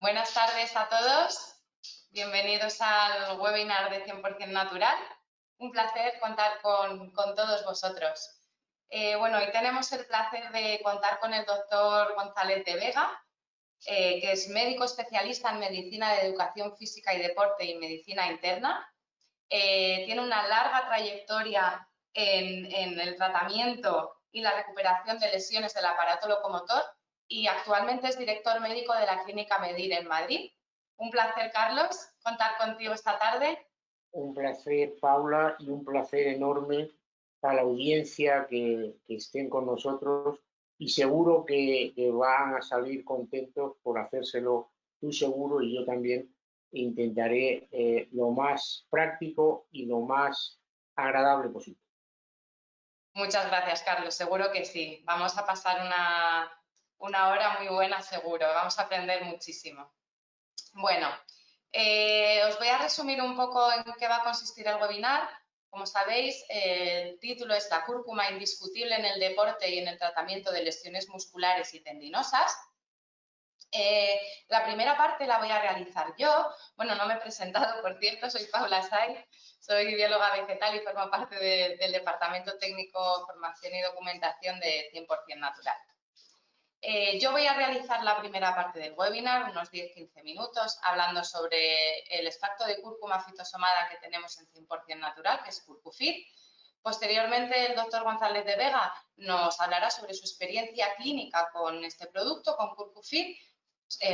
Buenas tardes a todos. Bienvenidos al webinar de 100% Natural. Un placer contar con todos vosotros. Hoy tenemos el placer de contar con el doctor González de Vega, que es médico especialista en medicina de educación física y deporte y medicina interna. Tiene una larga trayectoria en el tratamiento y la recuperación de lesiones del aparato locomotor y actualmente es director médico de la Clínica Medir en Madrid. Un placer, Carlos, contar contigo esta tarde. Un placer, Paula, y un placer enorme para la audiencia que estén con nosotros y seguro que van a salir contentos por hacérselo tú seguro y yo también intentaré lo más práctico y lo más agradable posible. Muchas gracias, Carlos. Seguro que sí. Vamos a pasar una hora muy buena, seguro. Vamos a aprender muchísimo. Bueno, os voy a resumir un poco en qué va a consistir el webinar. Como sabéis, el título es La cúrcuma indiscutible en el deporte y en el tratamiento de lesiones musculares y tendinosas. La primera parte la voy a realizar yo. Bueno, no me he presentado, por cierto, soy Paula Saiz, soy bióloga vegetal y formo parte del Departamento Técnico, Formación y Documentación de 100% Natural. Yo voy a realizar la primera parte del webinar, unos 10-15 minutos, hablando sobre el extracto de cúrcuma fitosomada que tenemos en 100% Natural, que es CurcuFit. Posteriormente, el doctor González de Vega nos hablará sobre su experiencia clínica con este producto, con CurcuFit,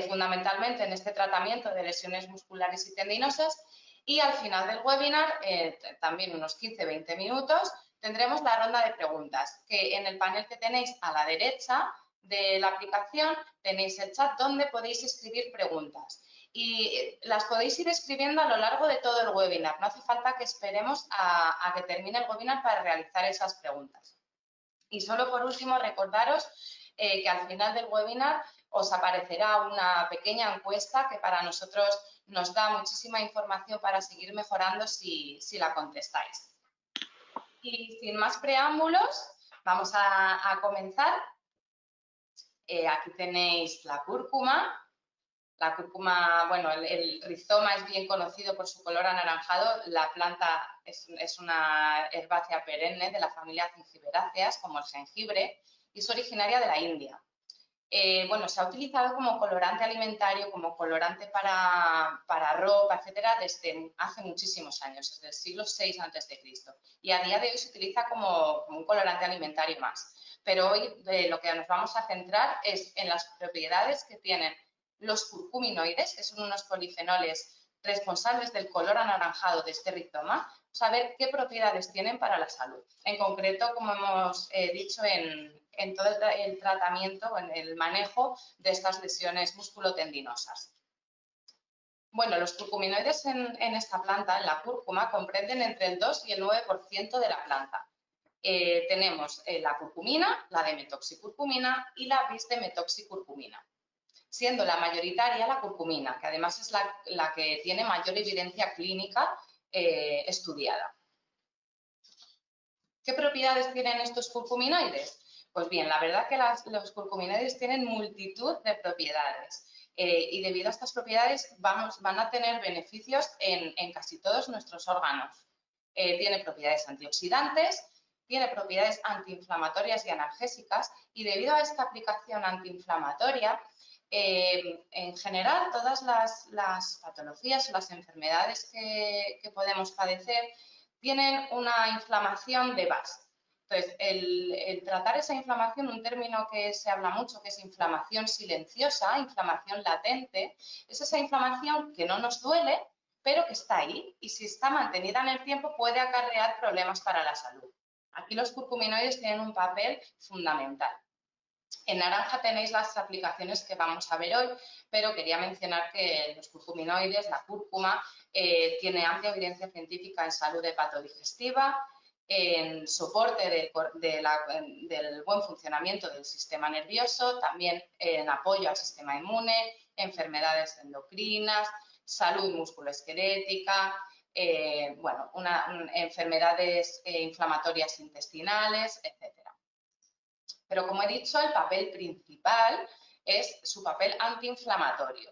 fundamentalmente en este tratamiento de lesiones musculares y tendinosas. Y al final del webinar, también unos 15-20 minutos, tendremos la ronda de preguntas, que en el panel que tenéis a la derecha de la aplicación tenéis el chat donde podéis escribir preguntas y las podéis ir escribiendo a lo largo de todo el webinar. No hace falta que esperemos a que termine el webinar para realizar esas preguntas. Y solo por último recordaros que al final del webinar os aparecerá una pequeña encuesta que para nosotros nos da muchísima información para seguir mejorando si la contestáis. Y sin más preámbulos, vamos a comenzar. Aquí tenéis la cúrcuma. La cúrcuma, bueno, el rizoma es bien conocido por su color anaranjado. La planta es una herbácea perenne de la familia Zingiberáceas, como el jengibre, y es originaria de la India. Se ha utilizado como colorante alimentario, como colorante para ropa, etcétera, desde hace muchísimos años, desde el siglo VI a.C. Y a día de hoy se utiliza como un colorante alimentario más. Pero hoy lo que nos vamos a centrar es en las propiedades que tienen los curcuminoides, que son unos polifenoles responsables del color anaranjado de este rizoma, saber qué propiedades tienen para la salud. En concreto, como hemos dicho, en todo el tratamiento, en el manejo de estas lesiones musculotendinosas. Bueno, los curcuminoides en esta planta, en la cúrcuma, comprenden entre el 2 y el 9% de la planta. Tenemos la curcumina, la demetoxicurcumina y la bisdemetoxicurcumina, siendo la mayoritaria la curcumina, que además es la que tiene mayor evidencia clínica estudiada. ¿Qué propiedades tienen estos curcuminoides? Pues bien, la verdad que los curcuminoides tienen multitud de propiedades y debido a estas propiedades van a tener beneficios en casi todos nuestros órganos. Tiene propiedades antioxidantes, tiene propiedades antiinflamatorias y analgésicas y debido a esta aplicación antiinflamatoria, en general todas las patologías o las enfermedades que podemos padecer tienen una inflamación de base. Entonces, el tratar esa inflamación, un término que se habla mucho, que es inflamación silenciosa, inflamación latente, es esa inflamación que no nos duele, pero que está ahí y si está mantenida en el tiempo puede acarrear problemas para la salud. Aquí los curcuminoides tienen un papel fundamental. En naranja tenéis las aplicaciones que vamos a ver hoy, pero quería mencionar que los curcuminoides, la cúrcuma, tiene amplia evidencia científica en salud hepatodigestiva, en soporte del buen funcionamiento del sistema nervioso, también en apoyo al sistema inmune, enfermedades endocrinas, salud musculoesquelética, enfermedades inflamatorias intestinales, etc. Pero como he dicho, el papel principal es su papel antiinflamatorio.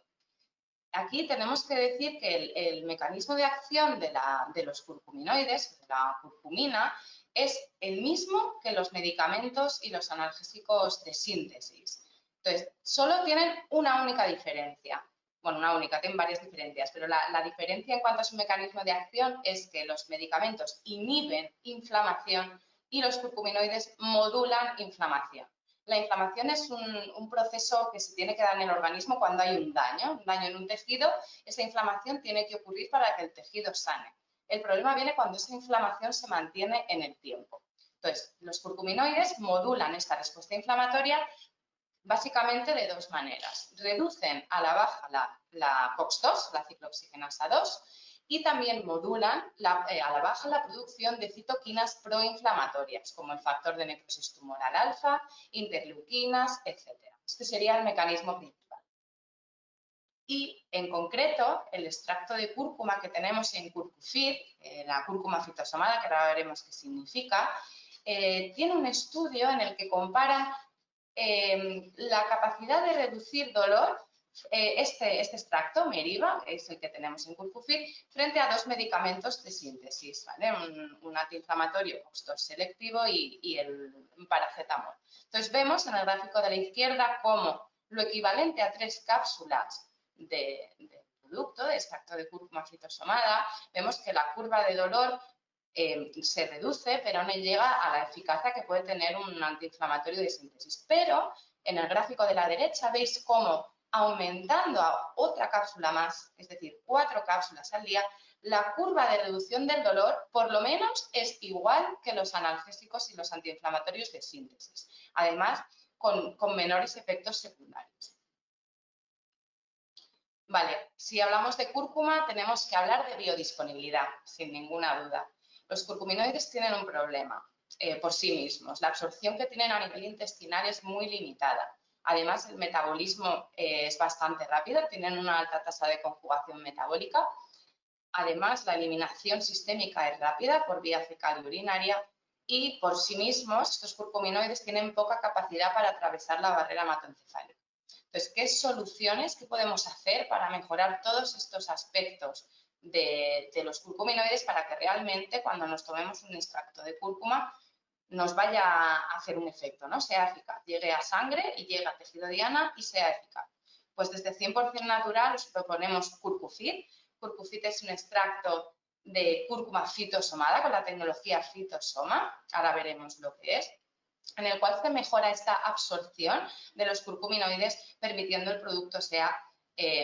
aquí tenemos que decir que el mecanismo de acción de los curcuminoides, de la curcumina, es el mismo que los medicamentos y los analgésicos de síntesis. Entonces, solo tienen una única diferencia. Bueno, una única, tienen varias diferencias, pero la diferencia en cuanto a su mecanismo de acción es que los medicamentos inhiben inflamación y los curcuminoides modulan inflamación. La inflamación es un proceso que se tiene que dar en el organismo cuando hay un daño en un tejido. Esa inflamación tiene que ocurrir para que el tejido sane. El problema viene cuando esa inflamación se mantiene en el tiempo. Entonces, los curcuminoides modulan esta respuesta inflamatoria básicamente de dos maneras. Reducen a la baja la COX-2, la ciclooxigenasa 2, y también modulan a la baja la producción de citoquinas proinflamatorias, como el factor de necrosis tumoral alfa, interleuquinas, etc. Este sería el mecanismo principal. Y, en concreto, el extracto de cúrcuma que tenemos en Curcufit, la cúrcuma fitosomada, que ahora veremos qué significa, tiene un estudio en el que comparan la capacidad de reducir dolor, este extracto, Meriva, que es el que tenemos en Curcufit, frente a dos medicamentos de síntesis, ¿vale? Un antiinflamatorio COX-2 selectivo y el paracetamol. Entonces, vemos en el gráfico de la izquierda cómo lo equivalente a 3 cápsulas de producto, de extracto de cúrcuma fitosomada, vemos que la curva de dolor se reduce, pero no llega a la eficacia que puede tener un antiinflamatorio de síntesis. Pero en el gráfico de la derecha veis cómo aumentando a otra cápsula más, es decir, 4 cápsulas al día, la curva de reducción del dolor por lo menos es igual que los analgésicos y los antiinflamatorios de síntesis. Además, con menores efectos secundarios. Vale, si hablamos de cúrcuma tenemos que hablar de biodisponibilidad, sin ninguna duda. Los curcuminoides tienen un problema por sí mismos. La absorción que tienen a nivel intestinal es muy limitada. Además, el metabolismo es bastante rápido, tienen una alta tasa de conjugación metabólica. Además, la eliminación sistémica es rápida por vía fecal y urinaria. Y por sí mismos, estos curcuminoides tienen poca capacidad para atravesar la barrera hematoencefálica. Entonces, ¿qué soluciones que podemos hacer para mejorar todos estos aspectos de los curcuminoides para que realmente cuando nos tomemos un extracto de cúrcuma nos vaya a hacer un efecto, ¿no? Sea eficaz, llegue a sangre y llegue a tejido diana y sea eficaz? Pues desde 100% natural os proponemos Curcufit. Curcufit es un extracto de cúrcuma fitosomada con la tecnología Fitosoma, ahora veremos lo que es, en el cual se mejora esta absorción de los curcuminoides, permitiendo el producto sea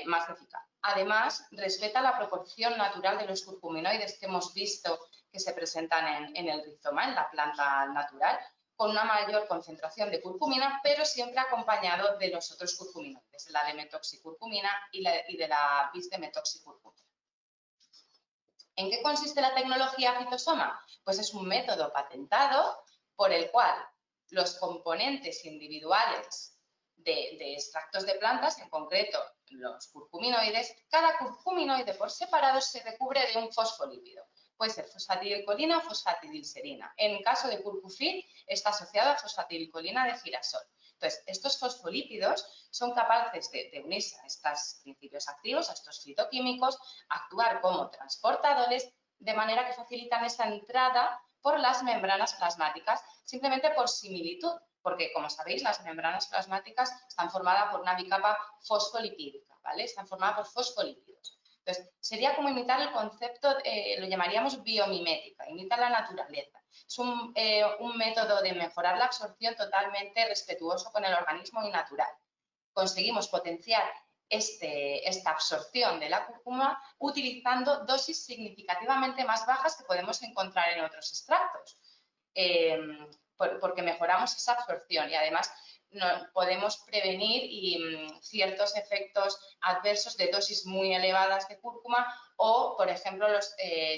más eficaz. Además, respeta la proporción natural de los curcuminoides que hemos visto que se presentan en el rizoma, en la planta natural, con una mayor concentración de curcumina, pero siempre acompañado de los otros curcuminoides, de la D-metoxicurcumina y de la bis-D-metoxicurcumina. ¿En qué consiste la tecnología Fitosoma? Pues es un método patentado por el cual los componentes individuales de extractos de plantas, en concreto los curcuminoides, cada curcuminoide por separado se recubre de un fosfolípido. Puede ser fosfatidilcolina o fosfatidilserina. En caso de Curcufit está asociado a fosfatidilcolina de girasol. Entonces, estos fosfolípidos son capaces de unirse a estos principios activos, a estos fitoquímicos, actuar como transportadores, de manera que facilitan esa entrada por las membranas plasmáticas, simplemente por similitud, porque, como sabéis, las membranas plasmáticas están formadas por una bicapa fosfolipídica, ¿vale? Están formadas por fosfolípidos. Entonces, sería como imitar el concepto, lo llamaríamos biomimética, imita la naturaleza. Es un método de mejorar la absorción totalmente respetuoso con el organismo y natural. Conseguimos potenciar esta absorción de la cúrcuma utilizando dosis significativamente más bajas que podemos encontrar en otros extractos, porque mejoramos esa absorción y además podemos prevenir ciertos efectos adversos de dosis muy elevadas de cúrcuma o, por ejemplo,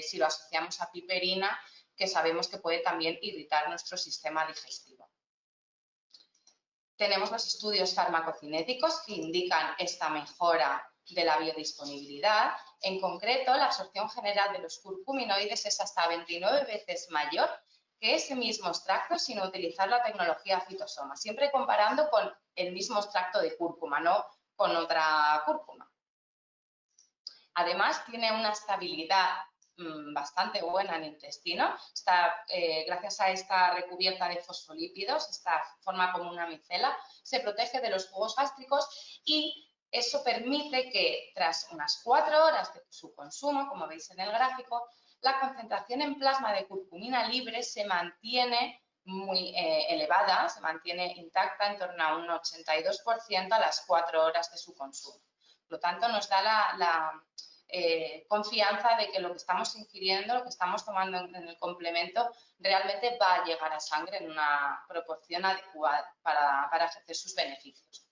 si lo asociamos a piperina, que sabemos que puede también irritar nuestro sistema digestivo. Tenemos los estudios farmacocinéticos que indican esta mejora de la biodisponibilidad. En concreto, la absorción general de los curcuminoides es hasta 29 veces mayor que ese mismo extracto sin utilizar la tecnología Fitosoma, siempre comparando con el mismo extracto de cúrcuma, no con otra cúrcuma. Además, tiene una estabilidad bastante buena en el intestino. Gracias a esta recubierta de fosfolípidos, esta forma como una micela, se protege de los jugos gástricos y eso permite que tras unas 4 horas de su consumo, como veis en el gráfico, la concentración en plasma de curcumina libre se mantiene muy elevada, se mantiene intacta en torno a un 82% a las 4 horas de su consumo. Por lo tanto, nos da la confianza de que lo que estamos ingiriendo, lo que estamos tomando en el complemento, realmente va a llegar a sangre en una proporción adecuada para ejercer sus beneficios.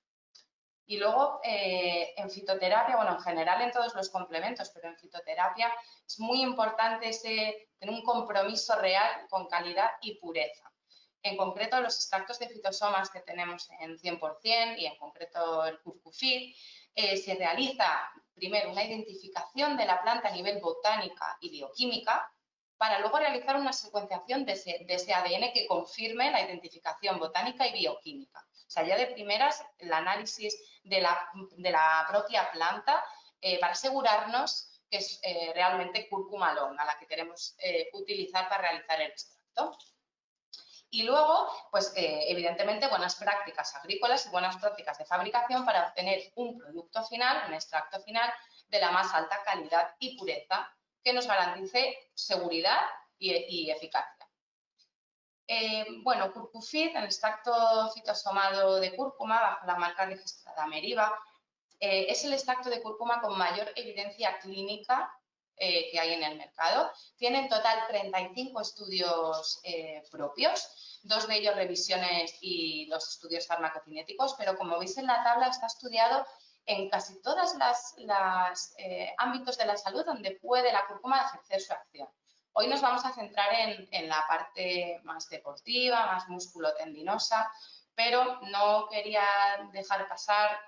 Y luego, en fitoterapia, bueno, en general en todos los complementos, pero en fitoterapia es muy importante tener un compromiso real con calidad y pureza. En concreto, los extractos de fitosomas que tenemos en 100% y en concreto el Curcufit, se realiza primero una identificación de la planta a nivel botánica y bioquímica para luego realizar una secuenciación de ese ADN que confirme la identificación botánica y bioquímica. O sea, ya de primeras, el análisis de la propia planta para asegurarnos que es realmente cúrcuma longa la que queremos utilizar para realizar el extracto. Y luego, pues evidentemente, buenas prácticas agrícolas y buenas prácticas de fabricación para obtener un producto final, un extracto final de la más alta calidad y pureza que nos garantice seguridad y eficacia. Bueno, Curcufit, el extracto fitosomado de cúrcuma bajo la marca registrada Meriva, es el extracto de cúrcuma con mayor evidencia clínica que hay en el mercado. Tiene en total 35 estudios propios, 2 de ellos revisiones y 2 estudios farmacocinéticos, pero como veis en la tabla está estudiado en casi todos los ámbitos de la salud donde puede la cúrcuma ejercer su acción. Hoy nos vamos a centrar en la parte más deportiva, más musculotendinosa, pero no quería dejar pasar,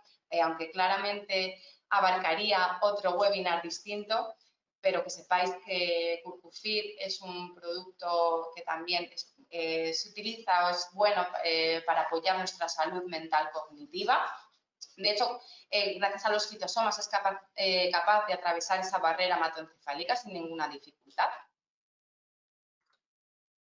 aunque claramente abarcaría otro webinar distinto, pero que sepáis que Curcufit es un producto que también se utiliza o es bueno para apoyar nuestra salud mental cognitiva. De hecho, gracias a los fitosomas es capaz de atravesar esa barrera hematoencefálica sin ninguna dificultad.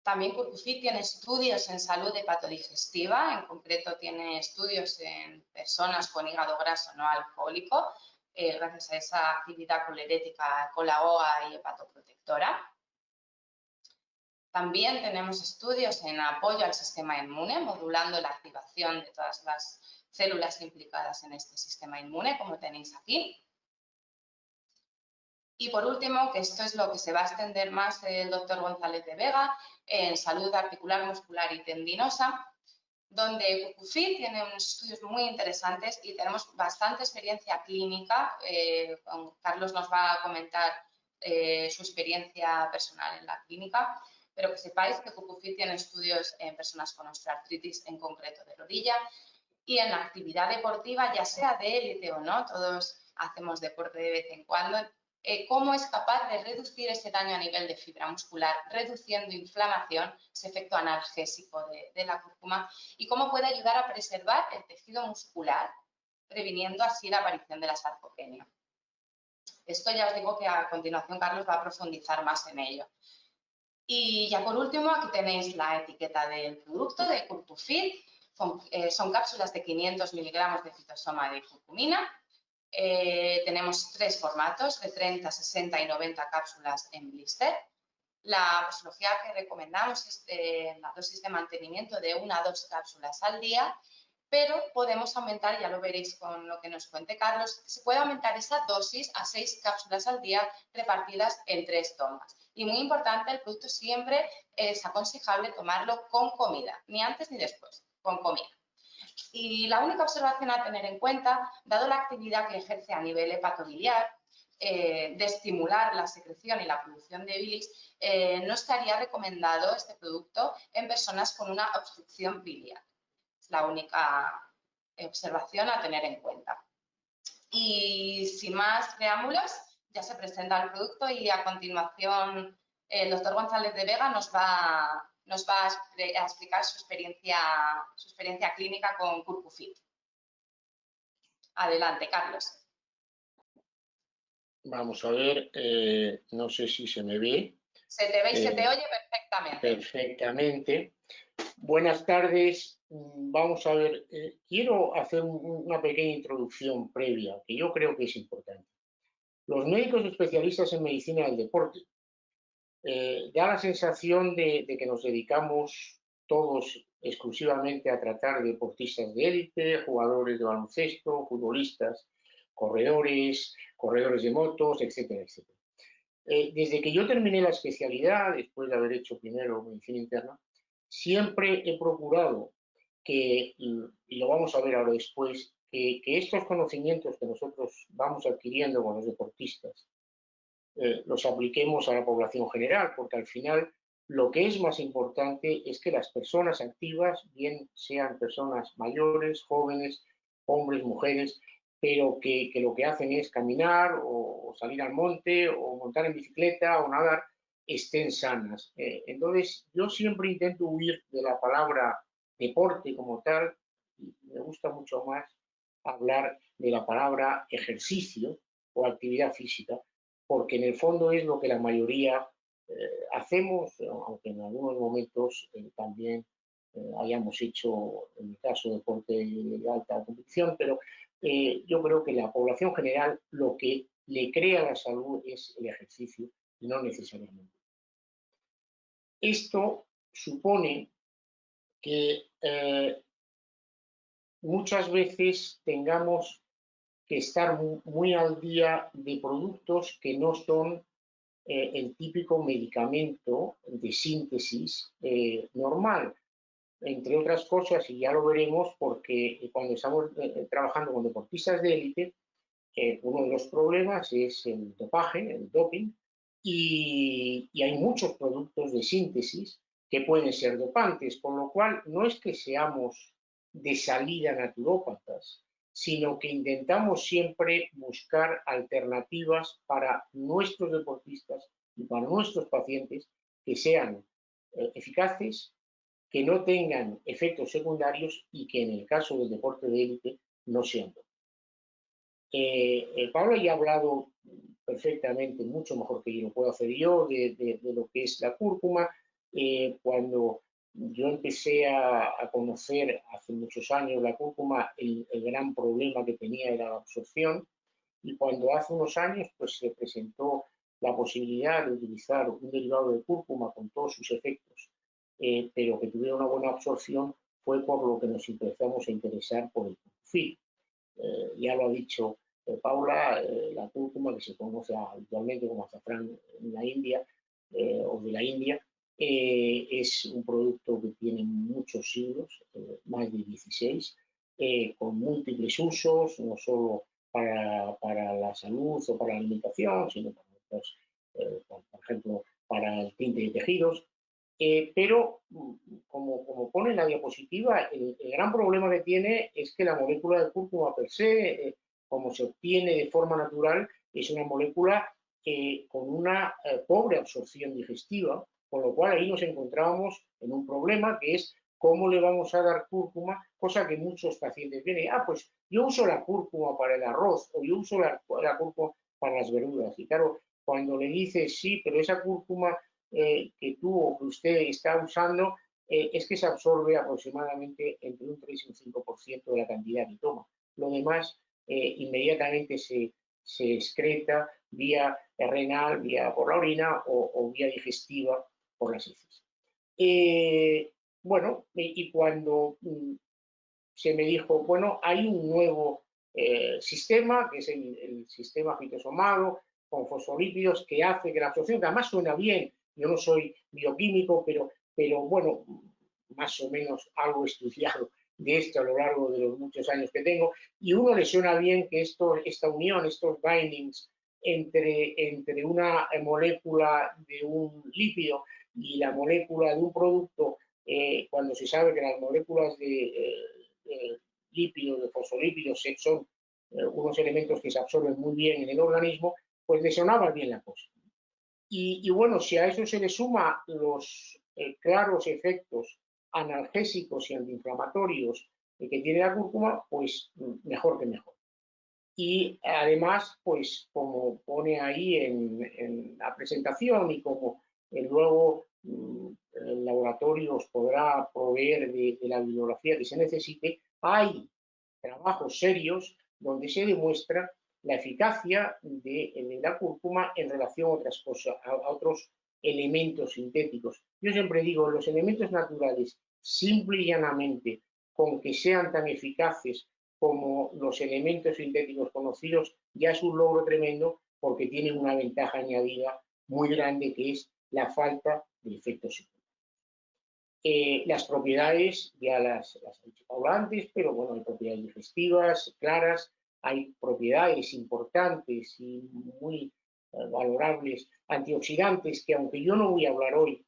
También Curcufit tiene estudios en salud hepatodigestiva, en concreto tiene estudios en personas con hígado graso no alcohólico, gracias a esa actividad colerética, colagoa y hepatoprotectora. También tenemos estudios en apoyo al sistema inmune, modulando la activación de todas las células implicadas en este sistema inmune, como tenéis aquí. Y por último, que esto es lo que se va a extender más el doctor González de Vega, en salud articular, muscular y tendinosa, donde Curcufit tiene unos estudios muy interesantes y tenemos bastante experiencia clínica. Carlos nos va a comentar su experiencia personal en la clínica, pero que sepáis que Curcufit tiene estudios en personas con osteoartritis, en concreto de rodilla, y en la actividad deportiva, ya sea de élite o no, todos hacemos deporte de vez en cuando, cómo es capaz de reducir ese daño a nivel de fibra muscular, reduciendo inflamación, ese efecto analgésico de la cúrcuma, y cómo puede ayudar a preservar el tejido muscular, previniendo así la aparición de la sarcopenia. Esto ya os digo que a continuación Carlos va a profundizar más en ello. Y ya por último, aquí tenéis la etiqueta del producto de Curcufit. Son cápsulas de 500 miligramos de fitosoma de curcumina. Tenemos 3 formatos, de 30, 60 y 90 cápsulas en blister. La posología que recomendamos es la dosis de mantenimiento de 1 a 2 cápsulas al día, pero podemos aumentar, ya lo veréis con lo que nos cuente Carlos, se puede aumentar esa dosis a 6 cápsulas al día repartidas en 3 tomas. Y muy importante, el producto siempre es aconsejable tomarlo con comida, ni antes ni después, con comida. Y la única observación a tener en cuenta, dado la actividad que ejerce a nivel hepatobiliar, de estimular la secreción y la producción de bilis, no estaría recomendado este producto en personas con una obstrucción biliar. Es la única observación a tener en cuenta. Y sin más preámbulos, ya se presenta el producto y a continuación el doctor González de Vega nos va a explicar su experiencia clínica con Curcufit. Adelante, Carlos. Vamos a ver, no sé si se me ve. Se te ve y se te eh, oye perfectamente. Perfectamente. Buenas tardes. Vamos a ver, quiero hacer una pequeña introducción previa, que yo creo que es importante. Los médicos especialistas en medicina del deporte da la sensación de que nos dedicamos todos exclusivamente a tratar deportistas de élite, jugadores de baloncesto, futbolistas, corredores de motos, etcétera, etcétera. Desde que yo terminé la especialidad, después de haber hecho primero medicina interna, siempre he procurado que, y lo vamos a ver ahora después, que estos conocimientos que nosotros vamos adquiriendo con los deportistas los apliquemos a la población general, porque al final lo que es más importante es que las personas activas, bien sean personas mayores, jóvenes, hombres, mujeres, pero que lo que hacen es caminar o salir al monte o montar en bicicleta o nadar, estén sanas. Entonces, yo siempre intento huir de la palabra deporte como tal, y me gusta mucho más hablar de la palabra ejercicio o actividad física, porque en el fondo es lo que la mayoría hacemos, aunque en algunos momentos también hayamos hecho, en mi caso, deporte de alta competición, pero yo creo que la población general lo que le crea la salud es el ejercicio y no necesariamente. Esto supone que muchas veces tengamos que estar muy al día de productos que no son el típico medicamento de síntesis normal, entre otras cosas, y ya lo veremos, porque cuando estamos trabajando con deportistas de élite, uno de los problemas es el dopaje, el doping, y hay muchos productos de síntesis que pueden ser dopantes, con lo cual no es que seamos de salida naturópatas, sino que intentamos siempre buscar alternativas para nuestros deportistas y para nuestros pacientes que sean eficaces, que no tengan efectos secundarios y que en el caso del deporte de élite no sean. Pablo ya ha hablado perfectamente, mucho mejor que yo lo puedo hacer yo, de lo que es la cúrcuma. Cuando yo empecé a conocer hace muchos años la cúrcuma, el gran problema que tenía era la absorción, y cuando hace unos años pues, se presentó la posibilidad de utilizar un derivado de cúrcuma con todos sus efectos, pero que tuviera una buena absorción, fue por lo que nos empezamos a interesar por el curcufil. Ya lo ha dicho Paula, la cúrcuma, que se conoce habitualmente como azafrán en la India o de la India, es un producto que tiene muchos siglos, más de 16, con múltiples usos, no solo para la salud o para la alimentación, sino para otros, por ejemplo, para el tinte de tejidos. Pero, como pone en la diapositiva, el gran problema que tiene es que la molécula de cúrcuma per se, como se obtiene de forma natural, es una molécula con una pobre absorción digestiva, con lo cual ahí nos encontrábamos en un problema que es cómo le vamos a dar cúrcuma, cosa que muchos pacientes vienen, pues yo uso la cúrcuma para el arroz o yo uso la cúrcuma para las verduras. Y claro, cuando le dices sí, pero esa cúrcuma que tú o que usted está usando es que se absorbe aproximadamente entre un 3 y un 5% de la cantidad que toma. Lo demás inmediatamente se excreta vía renal, vía por la orina o vía digestiva por las heces. Bueno, y cuando se me dijo, bueno, hay un nuevo sistema, que es el sistema fitosomado, con fosfolípidos, que hace que la absorción, que además suena bien, yo no soy bioquímico, pero bueno, más o menos algo estudiado de esto a lo largo de los muchos años que tengo, y uno le suena bien que esta unión, estos bindings entre una molécula de un lípido y la molécula de un producto, cuando se sabe que las moléculas de lípidos, de fosfolípidos, son unos elementos que se absorben muy bien en el organismo, pues le sonaba bien la cosa. Y bueno, si a eso se le suma los claros efectos analgésicos y antiinflamatorios que tiene la cúrcuma, pues mejor que mejor. Y además, pues como pone ahí en la presentación y como luego el laboratorio os podrá proveer de la bibliografía que se necesite, hay trabajos serios donde se demuestra la eficacia de la cúrcuma en relación a otras cosas, a otros elementos sintéticos. Yo siempre digo, los elementos naturales, simple y llanamente, con que sean tan eficaces como los elementos sintéticos conocidos, ya es un logro tremendo porque tienen una ventaja añadida muy grande, que es la falta de efectos secundarios. Las propiedades ya las he dicho Paula antes, pero bueno, hay propiedades digestivas claras, hay propiedades importantes y muy valorables antioxidantes que, aunque yo no voy a hablar hoy,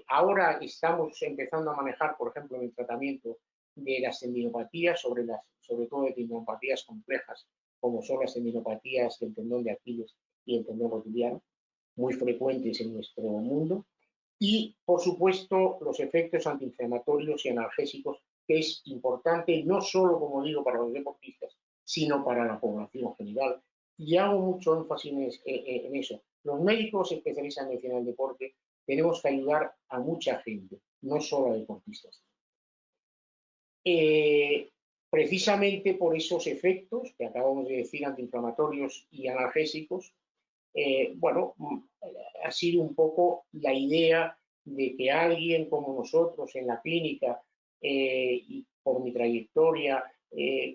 ahora estamos empezando a manejar, por ejemplo, en el tratamiento de las tendinopatías, sobre todo de tendinopatías complejas, como son las tendinopatías del tendón de Aquiles y el tendón rotuliano, muy frecuentes en nuestro mundo. Y, por supuesto, los efectos antiinflamatorios y analgésicos, que es importante no solo, como digo, para los deportistas, sino para la población general. Y hago mucho énfasis en eso. Los médicos especialistas en medicina del deporte tenemos que ayudar a mucha gente, no solo a deportistas. Precisamente por esos efectos que acabamos de decir, antiinflamatorios y analgésicos, bueno, ha sido un poco la idea de que alguien como nosotros en la clínica, y por mi trayectoria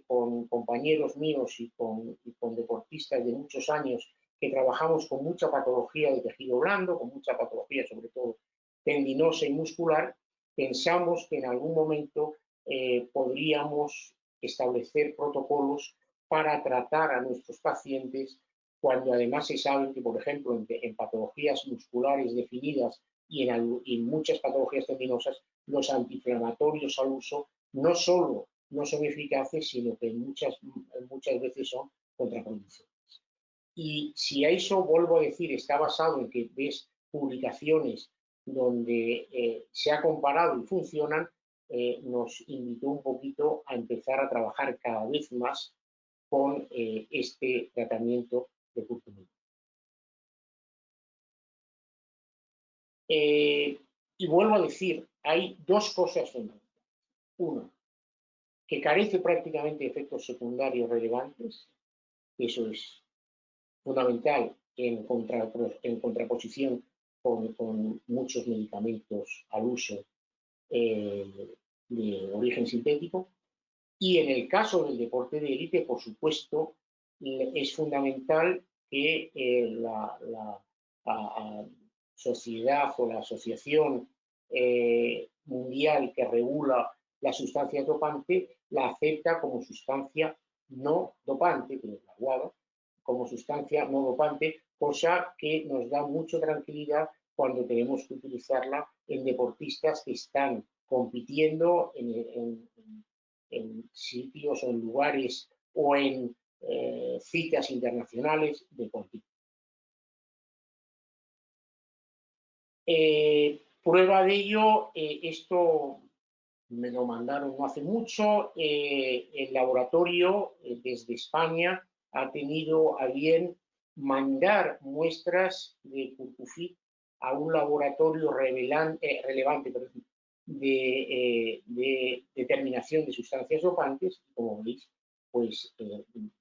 con compañeros míos y con deportistas de muchos años que trabajamos con mucha patología de tejido blando, con mucha patología sobre todo tendinosa y muscular, pensamos que en algún momento podríamos establecer protocolos para tratar a nuestros pacientes cuando además se sabe que, por ejemplo, en patologías musculares definidas y en muchas patologías tendinosas, los antiinflamatorios al uso no solo no son eficaces, sino que muchas veces son contraproducentes. Y si a eso vuelvo a decir, está basado en que ves publicaciones donde se ha comparado y funcionan, nos invitó un poquito a empezar a trabajar cada vez más con este tratamiento de curcumina. Y vuelvo a decir, hay dos cosas fundamentales. Uno, que carece prácticamente de efectos secundarios relevantes, eso es fundamental en contraposición con muchos medicamentos al uso de origen sintético. Y en el caso del deporte de élite, por supuesto, es fundamental que la sociedad o la asociación mundial que regula la sustancia dopante la acepta como sustancia no dopante, que es la WADA, como sustancia no dopante, cosa que nos da mucha tranquilidad cuando tenemos que utilizarla en deportistas que están compitiendo en sitios o en lugares o en citas internacionales de cualquier. Prueba de ello, esto me lo mandaron no hace mucho, el laboratorio desde España ha tenido a bien mandar muestras de Curcufit a un laboratorio relevante de determinación de sustancias dopantes, y como veis, pues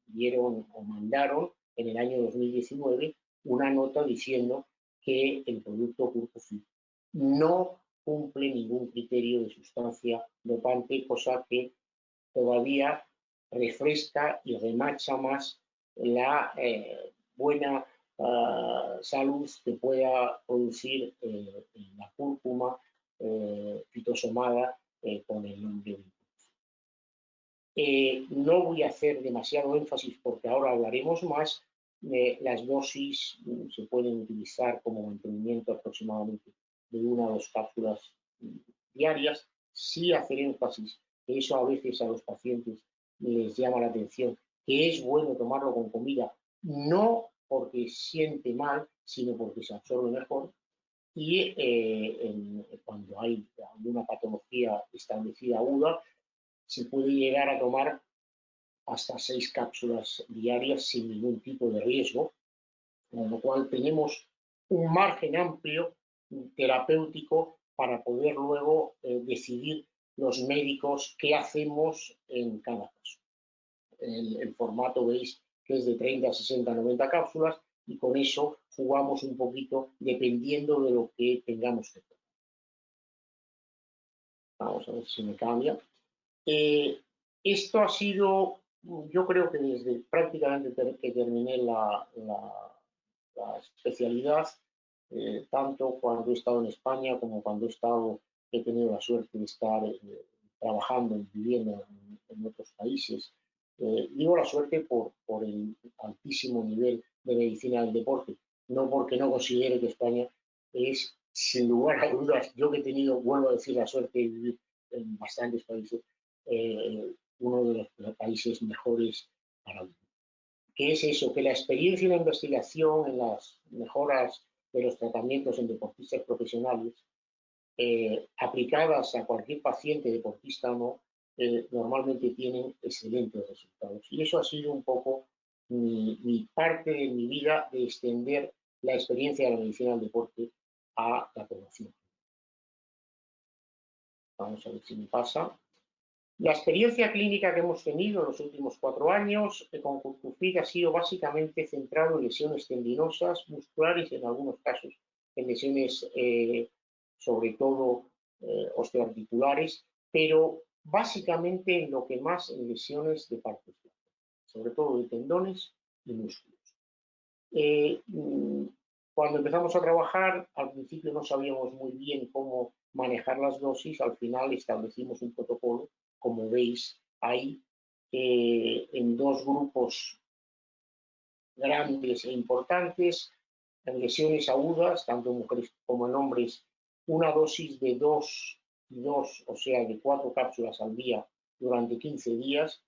dieron o mandaron en el año 2019 una nota diciendo que el producto Curcufit no cumple ningún criterio de sustancia dopante, cosa que todavía refresca y remacha más la buena salud que pueda producir la cúrcuma fitosomada con el nombre de no voy a hacer demasiado énfasis porque ahora hablaremos más. Las dosis se pueden utilizar como mantenimiento aproximadamente de 1 a 2 cápsulas diarias. Sí hacer énfasis, que eso a veces a los pacientes les llama la atención, que es bueno tomarlo con comida, no porque siente mal, sino porque se absorbe mejor. Y cuando hay alguna patología establecida aguda, se puede llegar a tomar hasta 6 cápsulas diarias sin ningún tipo de riesgo, con lo cual tenemos un margen amplio terapéutico para poder luego decidir los médicos qué hacemos en cada caso. El formato veis que es de 30, 60, 90 cápsulas y con eso jugamos un poquito dependiendo de lo que tengamos que hacer. Vamos a ver si me cambia. Esto ha sido, yo creo que desde prácticamente que terminé la especialidad, tanto cuando he estado en España como cuando he tenido la suerte de estar trabajando y viviendo en otros países. Digo la suerte por el altísimo nivel de medicina del deporte, no porque no considere que España es, sin lugar a dudas, yo que he tenido, vuelvo a decir, la suerte de vivir en bastantes países, uno de los países mejores para vivir. ¿Qué es eso? Que la experiencia y la investigación en las mejoras de los tratamientos en deportistas profesionales, aplicadas a cualquier paciente, deportista o no, normalmente tienen excelentes resultados. Y eso ha sido un poco mi parte de mi vida de extender la experiencia de la medicina del deporte a la población. Vamos a ver si me pasa. La experiencia clínica que hemos tenido en los últimos 4 años con Curcufid ha sido básicamente centrado en lesiones tendinosas, musculares y en algunos casos en lesiones sobre todo osteoarticulares, pero básicamente en lo que más en lesiones de partes blandas, sobre todo de tendones y músculos. Cuando empezamos a trabajar, al principio no sabíamos muy bien cómo manejar las dosis, al final establecimos un protocolo, como veis ahí, en 2 grupos grandes e importantes, en lesiones agudas, tanto en mujeres como en hombres, una dosis de 2 y 2, o sea, de 4 cápsulas al día durante 15 días,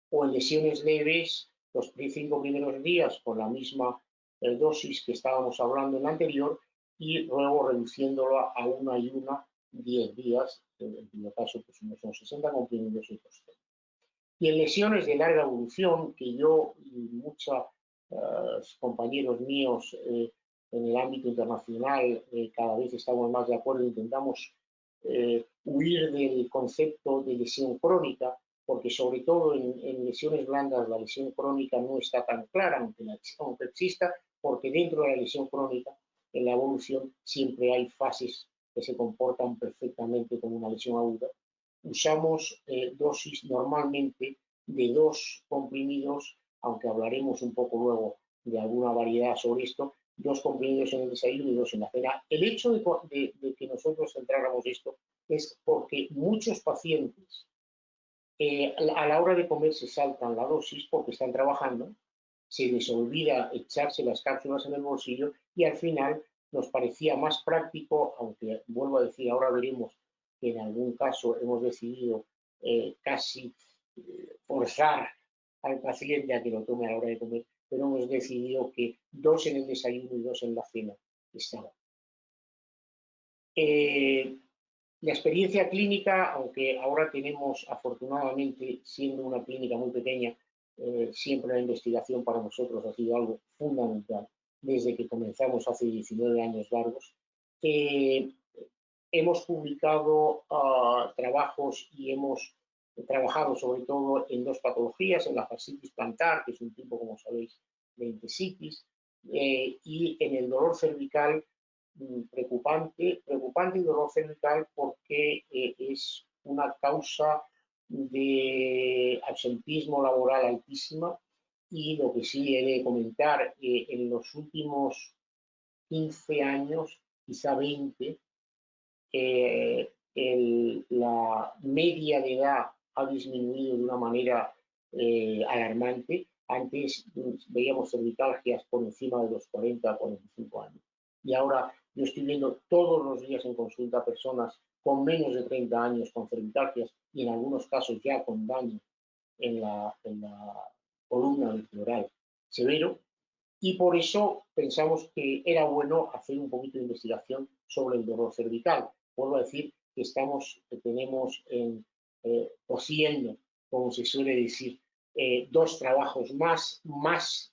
o en lesiones leves, los 5 primeros días con la misma dosis que estábamos hablando en la anterior y luego reduciéndolo a 1 y 1, 10 días, en el caso pues unos son 60 comprimidos y otros 30. Y en lesiones de larga evolución, que yo y muchos compañeros míos en el ámbito internacional cada vez estamos más de acuerdo, intentamos huir del concepto de lesión crónica, porque sobre todo en lesiones blandas la lesión crónica no está tan clara, aunque exista, porque dentro de la lesión crónica, en la evolución, siempre hay fases que se comportan perfectamente como una lesión aguda. Usamos dosis normalmente de 2 comprimidos, aunque hablaremos un poco luego de alguna variedad sobre esto, 2 comprimidos en el desayuno y 2 en la cena. El hecho de que nosotros centráramos esto es porque muchos pacientes a la hora de comer se saltan la dosis porque están trabajando, se les olvida echarse las cápsulas en el bolsillo y al final nos parecía más práctico, aunque vuelvo a decir, ahora veremos que en algún caso hemos decidido casi forzar al paciente a que lo tome a la hora de comer, pero hemos decidido que 2 en el desayuno y 2 en la cena estaban. La experiencia clínica, aunque ahora tenemos afortunadamente, siendo una clínica muy pequeña, siempre la investigación para nosotros ha sido algo fundamental desde que comenzamos hace 19 años largos. Hemos publicado trabajos y hemos trabajado sobre todo en 2 patologías, en la fascitis plantar, que es un tipo, como sabéis, de entesitis, y en el dolor cervical preocupante y dolor cervical porque es una causa de absentismo laboral altísima y lo que sí he de comentar, en los últimos 15 años, quizá 20, la media de edad ha disminuido de una manera alarmante. Antes veíamos cervicalgias por encima de los 40, 45 años. Y ahora yo estoy viendo todos los días en consulta personas con menos de 30 años con cervicalgias y en algunos casos ya con daño en la columna vertebral severo. Y por eso pensamos que era bueno hacer un poquito de investigación sobre el dolor cervical. Vuelvo a decir que tenemos cosiendo, como se suele decir, 2 trabajos más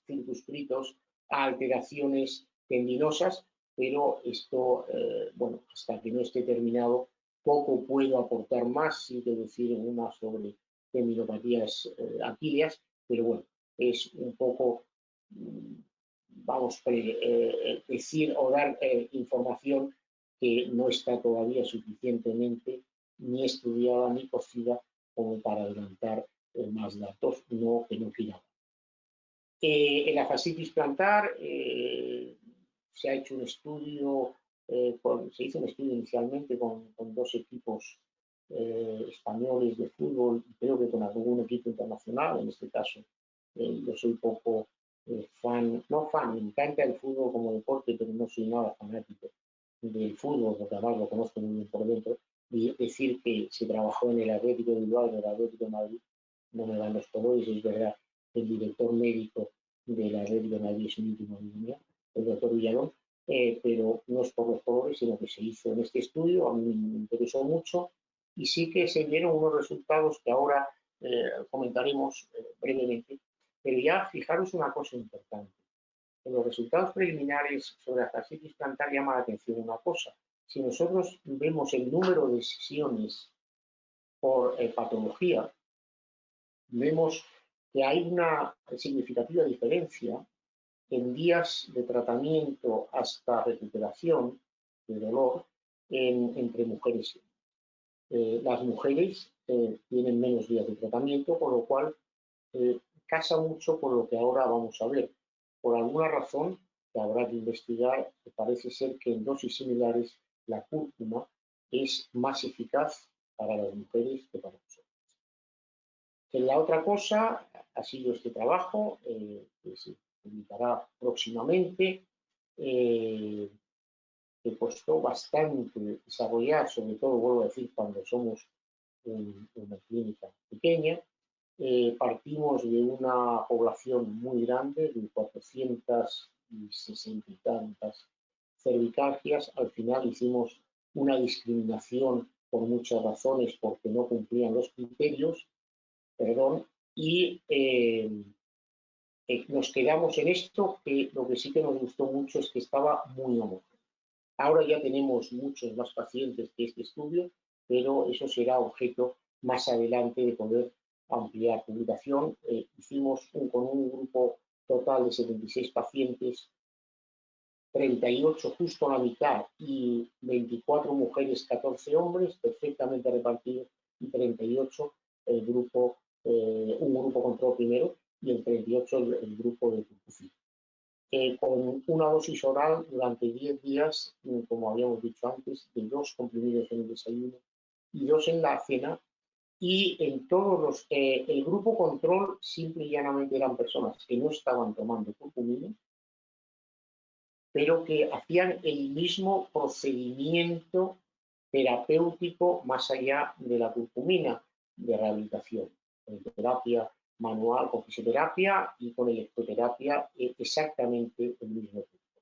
circunscritos a alteraciones tendinosas, pero esto, bueno, hasta que no esté terminado, poco puedo aportar más, sí que decir una sobre tendinopatías aquíleas, pero bueno, es un poco, vamos, decir o dar información que no está todavía suficientemente ni estudiada ni cocida como para adelantar más datos, no que no quiera. En la fascitis plantar se ha hecho un estudio, se hizo un estudio inicialmente con 2 equipos españoles de fútbol, creo que con algún equipo internacional, en este caso yo soy poco fan, no fan, me encanta el fútbol como deporte, pero no soy nada fanático del fútbol, porque además lo conozco muy bien por dentro, y decir que se trabajó en el Atlético de Bilbao, en el Atlético de Madrid, no me dan los colores, es verdad, el director médico de la Atlético de Madrid es un íntimo amigo mío, el doctor Villalón, pero no es por los colores, sino que se hizo en este estudio, a mí me interesó mucho, y sí que se dieron unos resultados que ahora comentaremos brevemente, pero ya fijaros una cosa importante. En los resultados preliminares sobre la fascitis plantar llama la atención una cosa. Si nosotros vemos el número de sesiones por patología, vemos que hay una significativa diferencia en días de tratamiento hasta recuperación de dolor entre mujeres y hombres. Las mujeres tienen menos días de tratamiento, por lo cual casa mucho con lo que ahora vamos a ver. Por alguna razón que habrá que investigar, parece ser que en dosis similares la cúrcuma es más eficaz para las mujeres que para los hombres. La otra cosa ha sido este trabajo, que se publicará próximamente, que costó bastante desarrollar, sobre todo, vuelvo a decir, cuando somos una clínica pequeña. Partimos de una población muy grande, de 460 y tantas cervicalgias. Al final hicimos una discriminación por muchas razones, porque no cumplían los criterios, perdón, y nos quedamos en esto, que lo que sí que nos gustó mucho es que estaba muy homogéneo. Ahora ya tenemos muchos más pacientes que este estudio, pero eso será objeto más adelante de poder ampliar publicación. Hicimos con un grupo total de 76 pacientes, 38 justo la mitad y 24 mujeres, 14 hombres, perfectamente repartidos, y 38 el grupo, un grupo control primero y el 38 el grupo de Turcufil. Con una dosis oral durante 10 días, como habíamos dicho antes, de 2 comprimidos en el desayuno y 2 en la cena, y en todos los, el grupo control simple y llanamente eran personas que no estaban tomando curcumina, pero que hacían el mismo procedimiento terapéutico más allá de la curcumina, de rehabilitación, con terapia manual, con fisioterapia y con electroterapia, exactamente el mismo tiempo.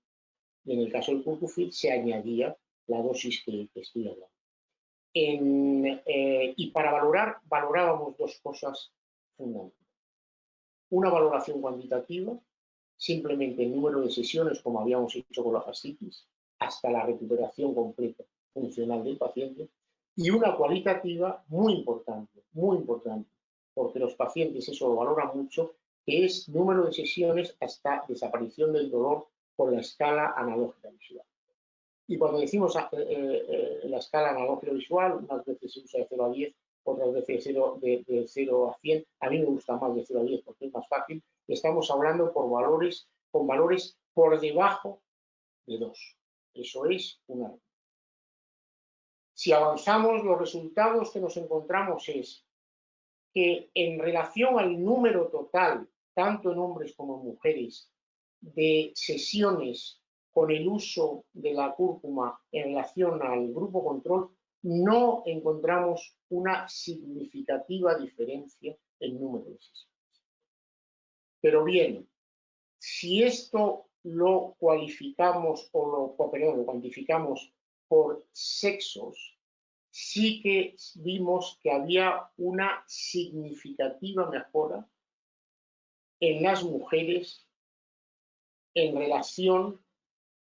Y en el caso del Curcufit se añadía la dosis que estoy hablando. Y para valorábamos 2 cosas fundamentales. Una valoración cuantitativa, simplemente el número de sesiones, como habíamos hecho con la fascitis, hasta la recuperación completa funcional del paciente, y una cualitativa muy importante, porque los pacientes eso lo valoran mucho, que es número de sesiones hasta desaparición del dolor por la escala analógica visual. Y cuando decimos la escala analógica visual, unas veces se usa de 0 a 10, otras veces de 0 a 100. A mí me gusta más de 0 a 10 porque es más fácil. Estamos hablando con valores por debajo de 2. Eso es una regla. Si avanzamos, los resultados que nos encontramos es que en relación al número total, tanto en hombres como en mujeres, de sesiones con el uso de la cúrcuma en relación al grupo control, no encontramos una significativa diferencia en número de sesiones. Pero bien, si esto lo cualificamos o lo cuantificamos por sexos, sí que vimos que había una significativa mejora en las mujeres en relación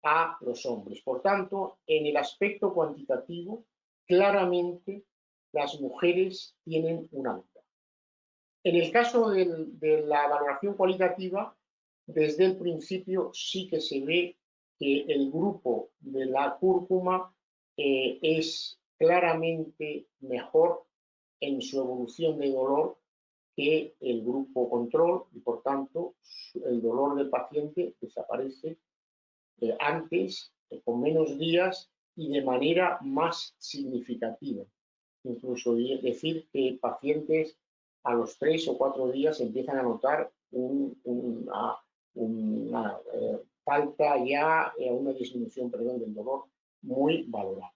a los hombres. Por tanto, en el aspecto cuantitativo, claramente las mujeres tienen una ventaja. En el caso de la valoración cualitativa, desde el principio sí que se ve que el grupo de la cúrcuma es claramente mejor en su evolución de dolor que el grupo control y, por tanto, el dolor del paciente desaparece antes, con menos días y de manera más significativa. Incluso decir que pacientes a los 3 o 4 días empiezan a notar una falta ya, una disminución, perdón, del dolor muy valorable.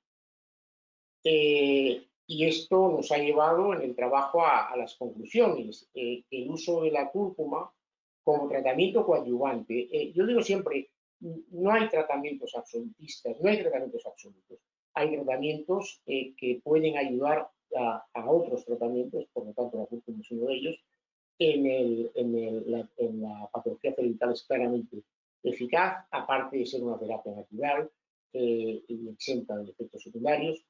Y esto nos ha llevado en el trabajo a las conclusiones. El uso de la cúrcuma como tratamiento coadyuvante. Yo digo siempre, no hay tratamientos absolutistas, no hay tratamientos absolutos. Hay tratamientos que pueden ayudar a otros tratamientos, por lo tanto la cúrcuma es uno de ellos. En la patología cervical es claramente eficaz, aparte de ser una terapia natural y exenta de efectos secundarios.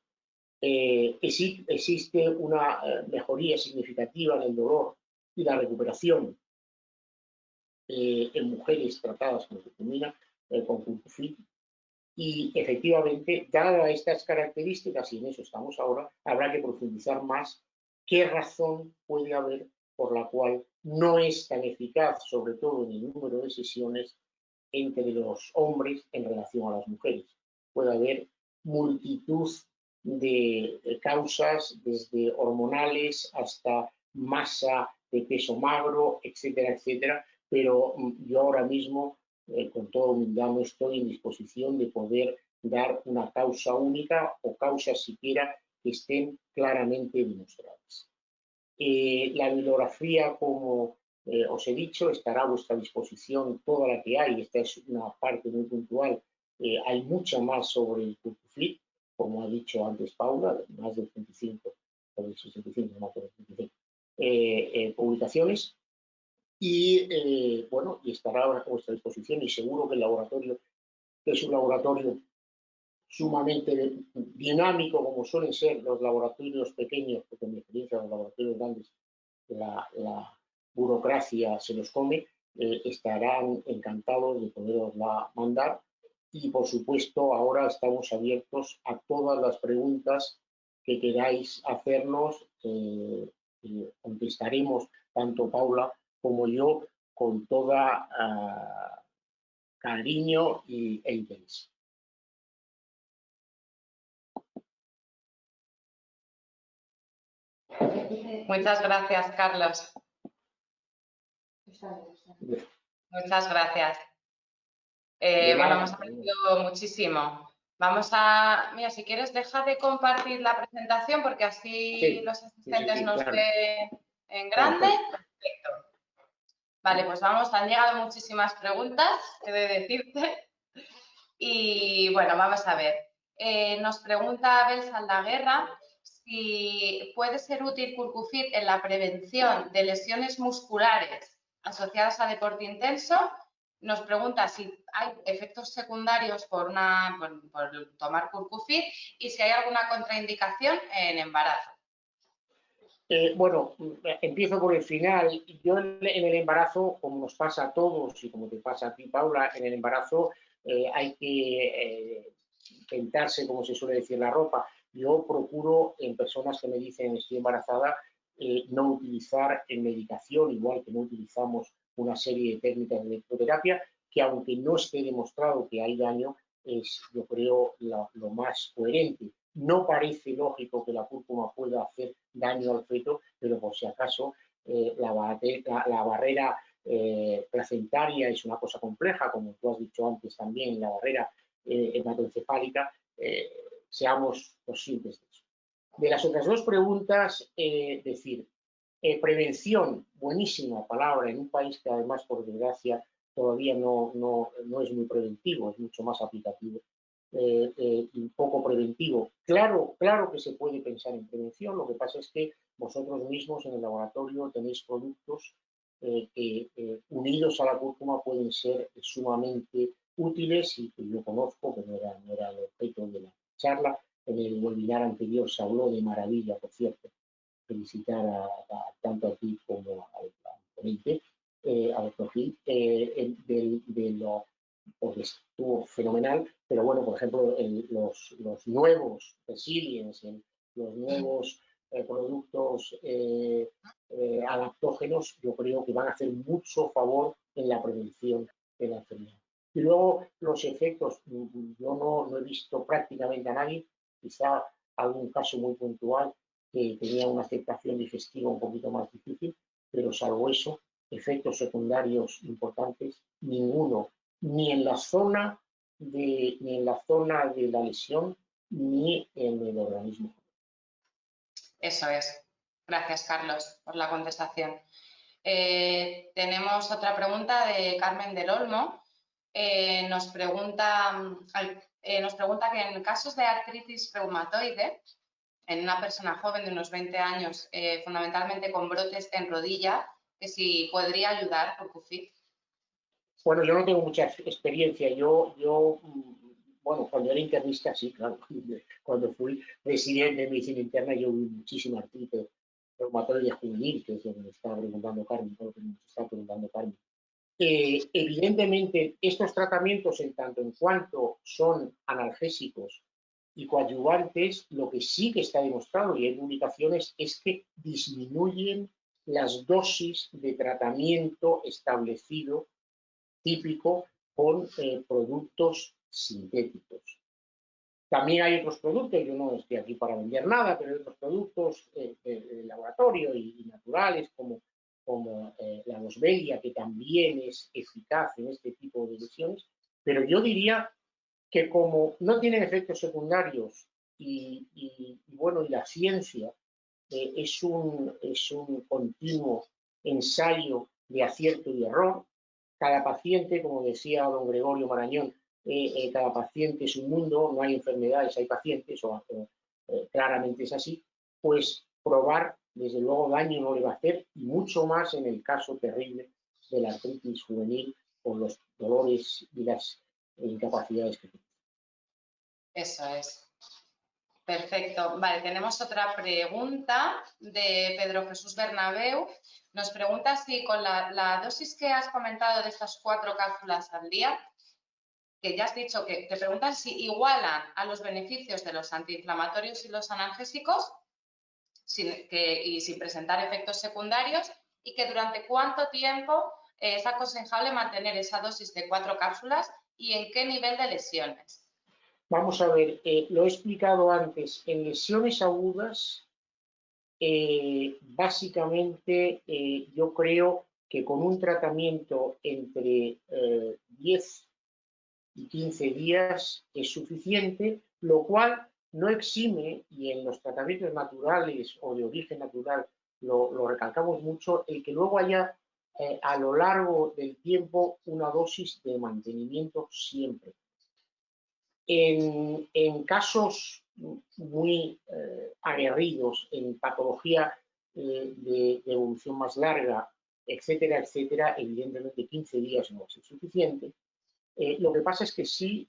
Existe una mejoría significativa en el dolor y la recuperación en mujeres tratadas con curcumina, con curcufit, y efectivamente, dadas estas características, y en eso estamos ahora, habrá que profundizar más qué razón puede haber por la cual no es tan eficaz, sobre todo en el número de sesiones, entre los hombres en relación a las mujeres. Puede haber multitud de causas, desde hormonales hasta masa de peso magro, etcétera, etcétera, pero yo ahora mismo, con toda humildad, no estoy en disposición de poder dar una causa única o causas siquiera que estén claramente demostradas. La bibliografía, como os he dicho, estará a vuestra disposición toda la que hay. Esta es una parte muy puntual. Hay mucha más sobre el curcufit, como ha dicho antes Paula, más de 25, o de 65, más de 25 publicaciones. Y bueno, y estará a vuestra disposición, y seguro que el laboratorio, que es un laboratorio sumamente dinámico, como suelen ser los laboratorios pequeños, porque en mi experiencia los laboratorios grandes la burocracia se los come, estarán encantados de poderosla mandar. Y por supuesto, ahora estamos abiertos a todas las preguntas que queráis hacernos. Contestaremos tanto Paula como yo con toda cariño e interés. Muchas gracias, Carlos. Muchas gracias. Bueno, hemos aprendido muchísimo. Vamos a... Mira, si quieres, deja de compartir la presentación porque así sí, los asistentes nos claro. Ven en grande. Perfecto. Vale, pues vamos, han llegado muchísimas preguntas, he de decirte. Y bueno, vamos a ver. Nos pregunta Abel Saldaguerra si puede ser útil curcufit en la prevención de lesiones musculares asociadas a deporte intenso. Nos pregunta si hay efectos secundarios por tomar curcufit y si hay alguna contraindicación en embarazo. Bueno, empiezo por el final. Yo en el embarazo, como nos pasa a todos y como te pasa a ti, Paula, en el embarazo hay que pintarse, como se suele decir, la ropa. Yo procuro, en personas que me dicen estoy embarazada, no utilizar medicación, igual que no utilizamos una serie de técnicas de electroterapia, que aunque no esté demostrado que hay daño, es, yo creo, lo más coherente. No parece lógico que la cúrcuma pueda hacer daño al feto, pero por si acaso la barrera placentaria es una cosa compleja, como tú has dicho antes también, la barrera hematoencefálica, seamos conscientes de eso. De las otras dos preguntas, decir, prevención, buenísima palabra, en un país que además, por desgracia, todavía no es muy preventivo, es mucho más aplicativo. Y poco preventivo. Claro que se puede pensar en prevención, lo que pasa es que vosotros mismos en el laboratorio tenéis productos que unidos a la cúrcuma pueden ser sumamente útiles y que yo conozco, que no era el objeto de la charla. En el webinar anterior se habló de maravilla, por cierto. Felicitar tanto a ti como al ponente, al doctor Gil, porque estuvo fenomenal, pero bueno, por ejemplo, los nuevos resilience, los nuevos productos adaptógenos, yo creo que van a hacer mucho favor en la prevención de la enfermedad. Y luego los efectos, yo no he visto prácticamente a nadie, quizá algún caso muy puntual que tenía una aceptación digestiva un poquito más difícil, pero salvo eso, efectos secundarios importantes, ninguno, ni en la zona de la lesión, ni en el organismo. Eso es. Gracias, Carlos, por la contestación. Tenemos otra pregunta de Carmen del Olmo. Nos pregunta que en casos de artritis reumatoide, en una persona joven de unos 20 años, fundamentalmente con brotes en rodilla, que si podría ayudar Curcufit. Bueno, yo no tengo mucha experiencia. Bueno, cuando era internista, sí, claro. Cuando fui residente de medicina interna, yo vi muchísima artritis reumatoide juvenil, que es lo que me está preguntando Carmen, evidentemente, estos tratamientos, en tanto en cuanto son analgésicos y coadyuvantes, lo que sí que está demostrado, y hay publicaciones, es que disminuyen las dosis de tratamiento establecido típico con productos sintéticos. También hay otros productos, yo no estoy aquí para vender nada, pero hay otros productos de laboratorio y naturales como la Boswellia, que también es eficaz en este tipo de lesiones, pero yo diría que como no tienen efectos secundarios y la ciencia es un continuo ensayo de acierto y error, cada paciente, como decía don Gregorio Marañón, cada paciente es un mundo, no hay enfermedades, hay pacientes, claramente es así, pues probar, desde luego, daño no le va a hacer, y mucho más en el caso terrible de la artritis juvenil, con los dolores y las incapacidades que tiene. Eso es. Perfecto. Vale, tenemos otra pregunta de Pedro Jesús Bernabeu. Nos pregunta si con la dosis que has comentado de estas 4 cápsulas al día, que ya has dicho que te preguntan si igualan a los beneficios de los antiinflamatorios y los analgésicos y sin presentar efectos secundarios, y que durante cuánto tiempo es aconsejable mantener esa dosis de 4 cápsulas y en qué nivel de lesiones. Vamos a ver, lo he explicado antes, en lesiones agudas, básicamente yo creo que con un tratamiento entre 10 y 15 días es suficiente, lo cual no exime, y en los tratamientos naturales o de origen natural lo recalcamos mucho, el que luego haya a lo largo del tiempo una dosis de mantenimiento siempre. En casos muy aguerridos, en patología de evolución más larga, etcétera, etcétera, evidentemente 15 días no va a ser suficiente. Lo que pasa es que sí,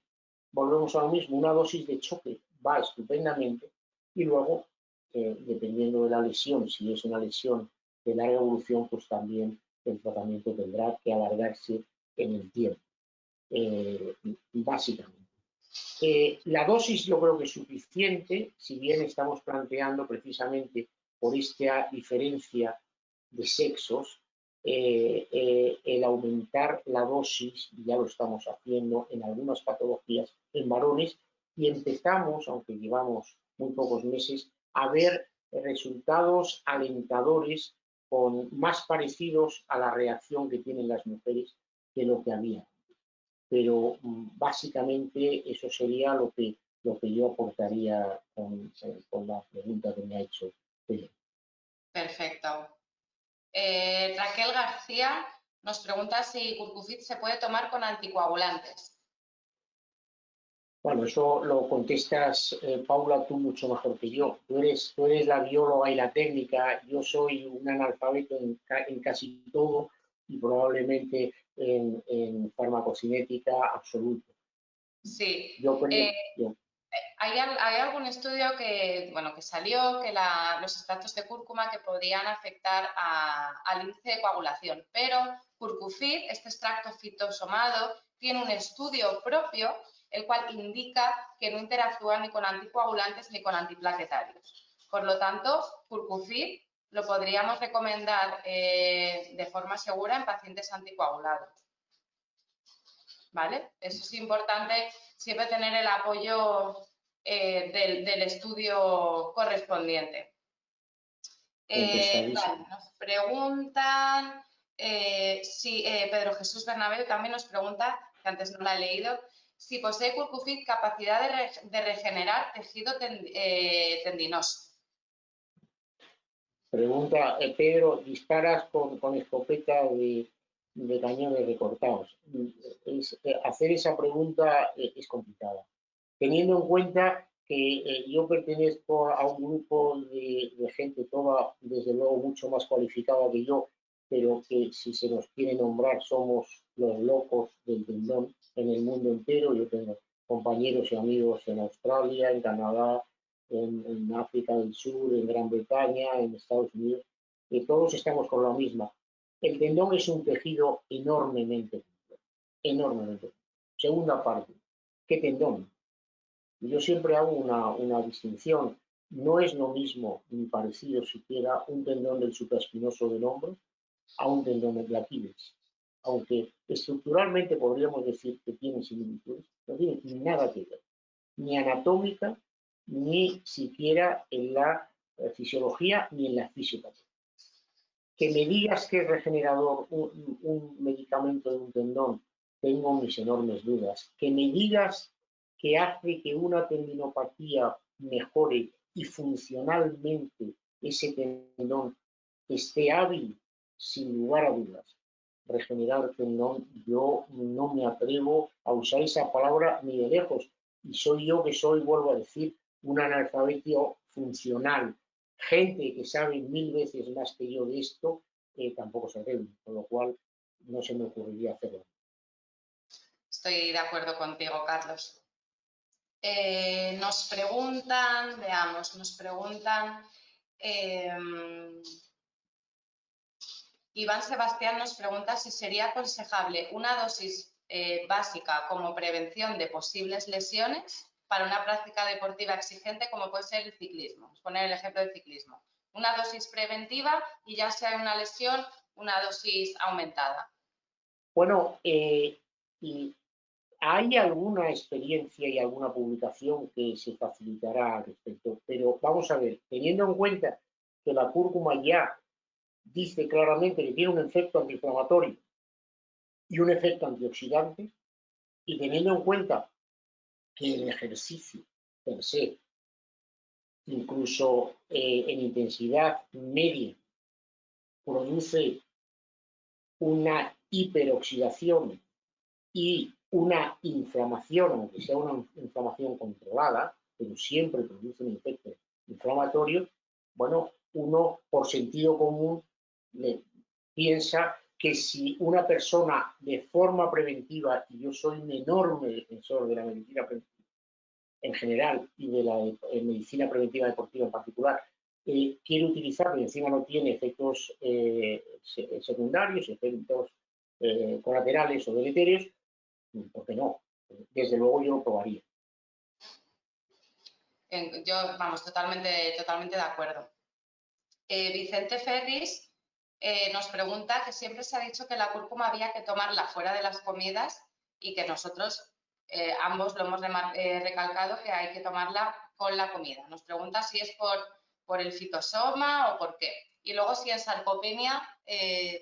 volvemos a lo mismo, una dosis de choque va estupendamente y luego, dependiendo de la lesión, si es una lesión de larga evolución, pues también el tratamiento tendrá que alargarse en el tiempo, básicamente. La dosis yo creo que es suficiente, si bien estamos planteando precisamente por esta diferencia de sexos, el aumentar la dosis, y ya lo estamos haciendo en algunas patologías en varones, y empezamos, aunque llevamos muy pocos meses, a ver resultados alentadores más parecidos a la reacción que tienen las mujeres que lo que había. Pero básicamente eso sería lo que yo aportaría con la pregunta que me ha hecho. Perfecto. Raquel García nos pregunta si Curcufit se puede tomar con anticoagulantes. Bueno, eso lo contestas, Paula, tú mucho mejor que yo. Tú eres la bióloga y la técnica, yo soy un analfabeto en casi todo, y probablemente en farmacocinética absoluto. Sí. Yo creo, Hay algún estudio que, bueno, que salió que los extractos de cúrcuma que podrían afectar al índice de coagulación, pero Curcufit, este extracto fitosomado, tiene un estudio propio, el cual indica que no interactúa ni con anticoagulantes ni con antiplaquetarios. Por lo tanto, Curcufit lo podríamos recomendar de forma segura en pacientes anticoagulados. ¿Vale? Eso es importante, siempre tener el apoyo del estudio correspondiente. Vale, nos preguntan, Pedro Jesús Bernabéu también nos pregunta, que antes no la he leído, si posee Curcufit capacidad de regenerar tejido tendinoso. Pregunta, Pedro, disparas con escopeta de cañones recortados. Hacer esa pregunta es complicada. Teniendo en cuenta que yo pertenezco a un grupo de gente toda, desde luego, mucho más cualificada que yo, pero que si se nos quiere nombrar somos los locos del tendón en el mundo entero. Yo tengo compañeros y amigos en Australia, en Canadá, en África del Sur, en Gran Bretaña, en Estados Unidos, y todos estamos con la misma. El tendón es un tejido enormemente complejo, enormemente. Segunda parte, ¿qué tendón? Yo siempre hago una distinción. No es lo mismo, ni parecido siquiera, un tendón del supraespinoso del hombro a un tendón de Aquiles. Aunque estructuralmente podríamos decir que tienen similitudes, no tienen nada que ver, ni anatómica, ni siquiera en la fisiología, ni en la fisiopatía. Que me digas que es regenerador un medicamento de un tendón, tengo mis enormes dudas. Que me digas que hace que una tendinopatía mejore y funcionalmente ese tendón esté hábil, sin lugar a dudas. Regenerar tendón, yo no me atrevo a usar esa palabra ni de lejos. Y soy yo que soy, vuelvo a decir, un analfabeto funcional. Gente que sabe 1000 veces más que yo de esto, tampoco se atreve, con lo cual no se me ocurriría hacerlo. Estoy de acuerdo contigo, Carlos. Nos preguntan, veamos, Iván Sebastián nos pregunta si sería aconsejable una dosis básica como prevención de posibles lesiones para una práctica deportiva exigente como puede ser el ciclismo. Vamos a poner el ejemplo del ciclismo. Una dosis preventiva y ya sea una lesión, una dosis aumentada. Bueno, hay alguna experiencia y alguna publicación que se facilitará al respecto, pero vamos a ver, teniendo en cuenta que la cúrcuma ya dice claramente que tiene un efecto antiinflamatorio y un efecto antioxidante, y teniendo en cuenta que el ejercicio per se, incluso en intensidad media, produce una hiperoxidación y una inflamación, aunque sea una inflamación controlada, pero siempre produce un efecto inflamatorio, bueno, uno por sentido común piensa que si una persona de forma preventiva, y yo soy un enorme defensor de la medicina preventiva en general y de la medicina preventiva deportiva en particular, quiere utilizarlo y encima no tiene efectos secundarios, efectos colaterales o deleterios, ¿por qué no? Desde luego yo lo probaría. Yo, vamos, totalmente de acuerdo. Vicente Ferris nos pregunta que siempre se ha dicho que la cúrcuma había que tomarla fuera de las comidas y que nosotros ambos lo hemos recalcado que hay que tomarla con la comida. Nos pregunta si es por el fitosoma o por qué. Y luego si en sarcopenia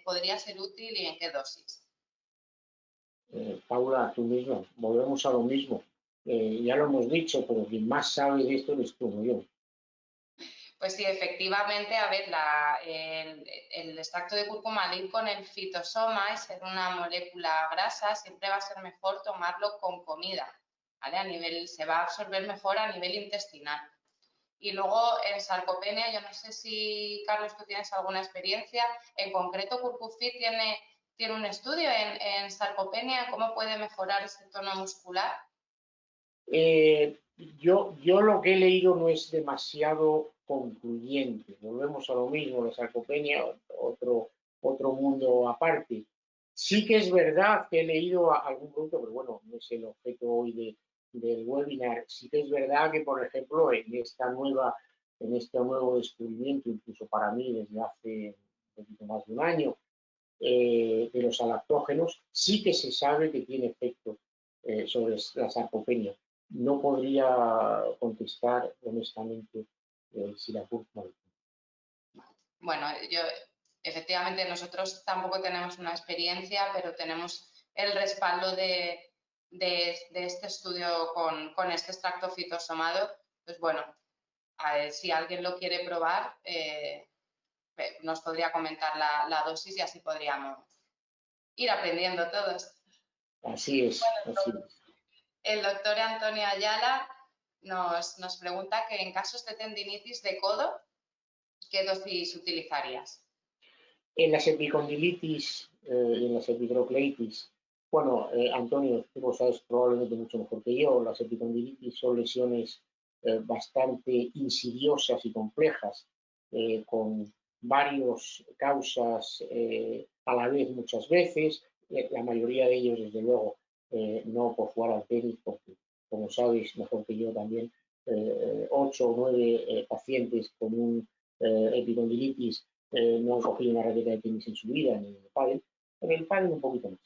podría ser útil y en qué dosis. Paula, tú misma, volvemos a lo mismo. Ya lo hemos dicho, pero quien más sabe de esto es tú, yo. Pues sí, efectivamente, a ver, el extracto de cúrcuma al ir con el fitosoma y ser una molécula grasa, siempre va a ser mejor tomarlo con comida, ¿vale? Se va a absorber mejor a nivel intestinal. Y luego en sarcopenia, yo no sé si, Carlos, tú tienes alguna experiencia, en concreto Curcufit tiene un estudio en sarcopenia, cómo puede mejorar ese tono muscular. Yo lo que he leído no es demasiado concluyente. Volvemos a lo mismo, la sarcopenia, otro mundo aparte. Sí que es verdad que he leído algún producto, pero bueno, no es el objeto hoy del webinar. Sí que es verdad que, por ejemplo, en este nuevo descubrimiento, incluso para mí desde hace un poquito más de un año, de los alactógenos, sí que se sabe que tiene efecto sobre la sarcopenia. No podría contestar honestamente si la cúrcuma. Bueno, efectivamente nosotros tampoco tenemos una experiencia, pero tenemos el respaldo de este estudio con este extracto fitosomado. Pues bueno, si alguien lo quiere probar, nos podría comentar la dosis y así podríamos ir aprendiendo todos. Así es, así es. El doctor Antonio Ayala nos pregunta que en casos de tendinitis de codo, ¿qué dosis utilizarías? En las epicondilitis y en las epicrocleitis, bueno, Antonio, tú lo sabes probablemente mucho mejor que yo, las epicondilitis son lesiones bastante insidiosas y complejas, con varias causas a la vez muchas veces, la mayoría de ellos, desde luego, no por jugar al tenis, porque, como sabéis mejor que yo también, 8 o 9 pacientes con un epicondilitis no han cogido una raqueta de tenis en su vida, ni en el pádel un poquito más.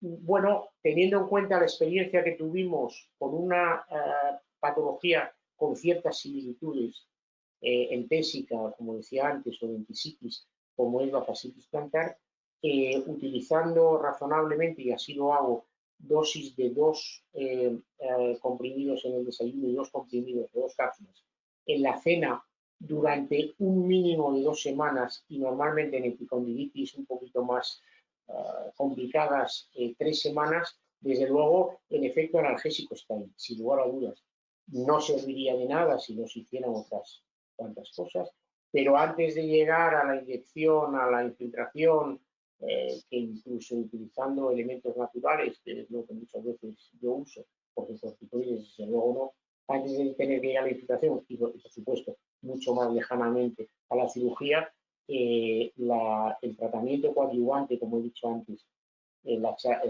Bueno, teniendo en cuenta la experiencia que tuvimos con una patología con ciertas similitudes entésica, como decía antes, o entesitis, como es la fascitis plantar, utilizando razonablemente, y así lo hago, dosis de 2 comprimidos en el desayuno y 2 comprimidos de 2 cápsulas en la cena durante un mínimo de 2 semanas, y normalmente en epicondilitis un poquito más complicadas, 3 semanas, desde luego el efecto analgésico está ahí, sin lugar a dudas. No serviría de nada si no se hicieran otras cuantas cosas, pero antes de llegar a la inyección, a la infiltración, que incluso utilizando elementos naturales, que es lo que muchas veces yo uso, porque corticoides desde luego no, antes de tener que ir a la infiltración y por supuesto mucho más lejanamente a la cirugía, el tratamiento coadyuvante, como he dicho antes en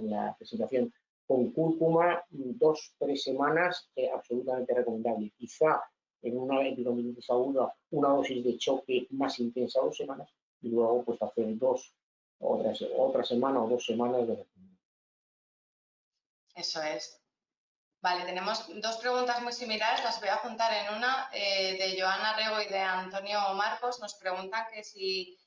la presentación, con cúrcuma, 2-3 semanas, absolutamente recomendable. Quizá en una epicondilitis aguda, una dosis de choque más intensa 2 semanas, y luego pues hacer otra semana o 2 semanas de recuperación. Eso es. Vale, tenemos 2 preguntas muy similares, las voy a juntar en una, de Joana Rego y de Antonio Marcos. Nos preguntan que si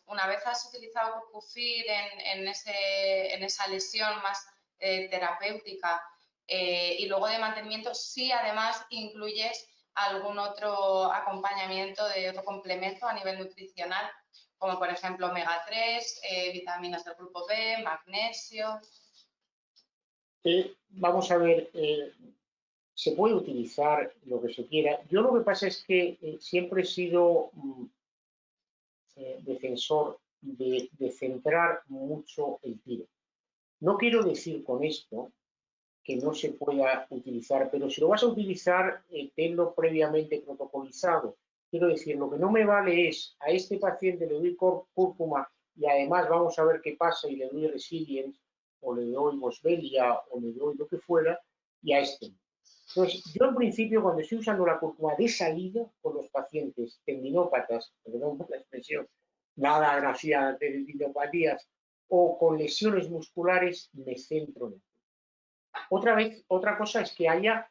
una vez has utilizado Curcufir en esa lesión más terapéutica y luego de mantenimiento, si además incluyes algún otro acompañamiento de otro complemento a nivel nutricional, como por ejemplo omega 3, vitaminas del grupo B, magnesio. Vamos a ver, se puede utilizar lo que se quiera. Yo lo que pasa es que siempre he sido defensor de centrar mucho el tiro. No quiero decir con esto que no se pueda utilizar, pero si lo vas a utilizar, tenlo previamente protocolizado. Quiero decir, lo que no me vale es a este paciente le doy cúrcuma y además vamos a ver qué pasa y le doy Resilience o le doy Boswellia o le doy lo que fuera, y a este. Entonces, yo en principio cuando estoy usando la cúrcuma de salida con los pacientes tendinópatas, perdón por la expresión, nada gracia de tendinopatías, o con lesiones musculares, me centro en él. Otra cosa es que haya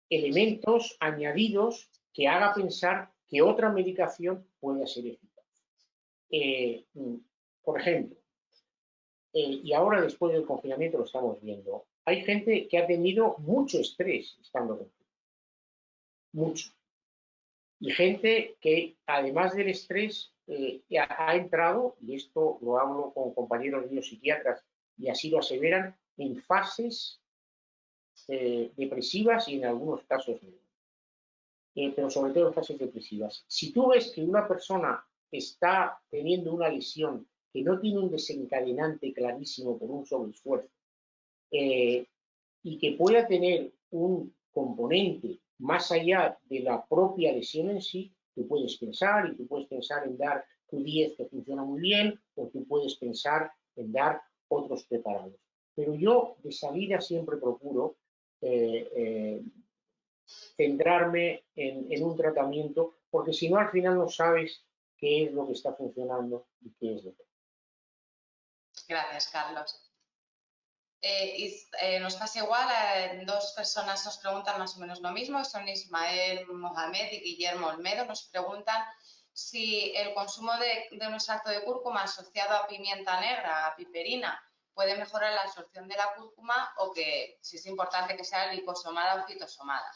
elementos añadidos que haga pensar que otra medicación pueda ser eficaz. Por ejemplo, y ahora después del confinamiento lo estamos viendo, hay gente que ha tenido mucho estrés estando confinado, mucho. Y gente que además del estrés ha entrado, y esto lo hablo con compañeros míos psiquiatras y así lo aseveran, en fases depresivas y en algunos casos pero sobre todo en fases depresivas. Si tú ves que una persona está teniendo una lesión que no tiene un desencadenante clarísimo por un sobreesfuerzo, y que pueda tener un componente más allá de la propia lesión en sí, tú puedes pensar en dar Q10 que funciona muy bien, o tú puedes pensar en dar otros preparados. Pero yo de salida siempre procuro centrarme en un tratamiento, porque si no al final no sabes qué es lo que está funcionando y qué es lo que no. Gracias, Carlos. Nos pasa igual, dos personas nos preguntan más o menos lo mismo, son Ismael Mohamed y Guillermo Olmedo, nos preguntan si el consumo de un extracto de cúrcuma asociado a pimienta negra, a piperina, puede mejorar la absorción de la cúrcuma o que si es importante que sea liposomada o fitosomada.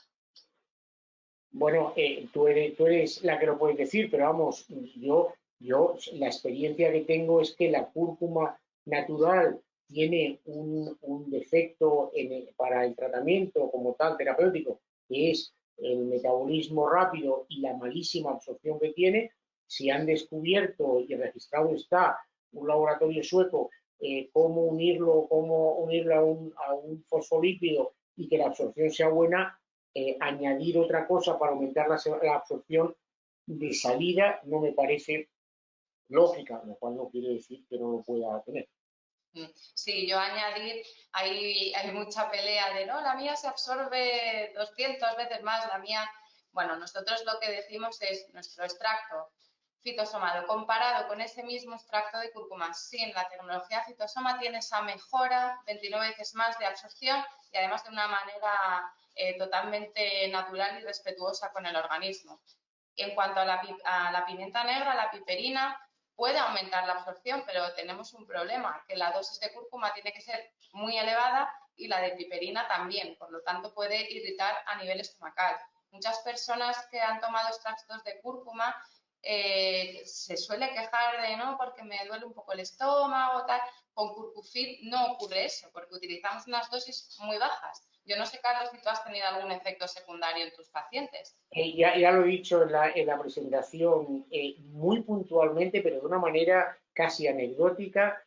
Bueno, tú eres la que lo puedes decir, pero vamos, yo la experiencia que tengo es que la cúrcuma natural tiene un defecto para el tratamiento como tal terapéutico, que es el metabolismo rápido y la malísima absorción que tiene. Si han descubierto y registrado está un laboratorio sueco cómo unirlo a un fosfolípido y que la absorción sea buena, añadir otra cosa para aumentar la absorción de salida no me parece lógica, lo cual no quiere decir que no lo pueda tener. Sí, yo añadir, hay mucha pelea de no, la mía se absorbe 200 veces más, la mía, bueno, nosotros lo que decimos es nuestro extracto fitosomado comparado con ese mismo extracto de cúrcuma sin la tecnología fitosoma tiene esa mejora 29 veces más de absorción y además de una manera totalmente natural y respetuosa con el organismo. En cuanto a la pimienta negra, la piperina, puede aumentar la absorción, pero tenemos un problema, que la dosis de cúrcuma tiene que ser muy elevada y la de piperina también, por lo tanto puede irritar a nivel estomacal. Muchas personas que han tomado extractos de cúrcuma se suele quejar de no, porque me duele un poco el estómago, tal. Con Curcufit no ocurre eso, porque utilizamos unas dosis muy bajas. Yo no sé, Carlos, si tú has tenido algún efecto secundario en tus pacientes. Ya lo he dicho en la presentación muy puntualmente, pero de una manera casi anecdótica.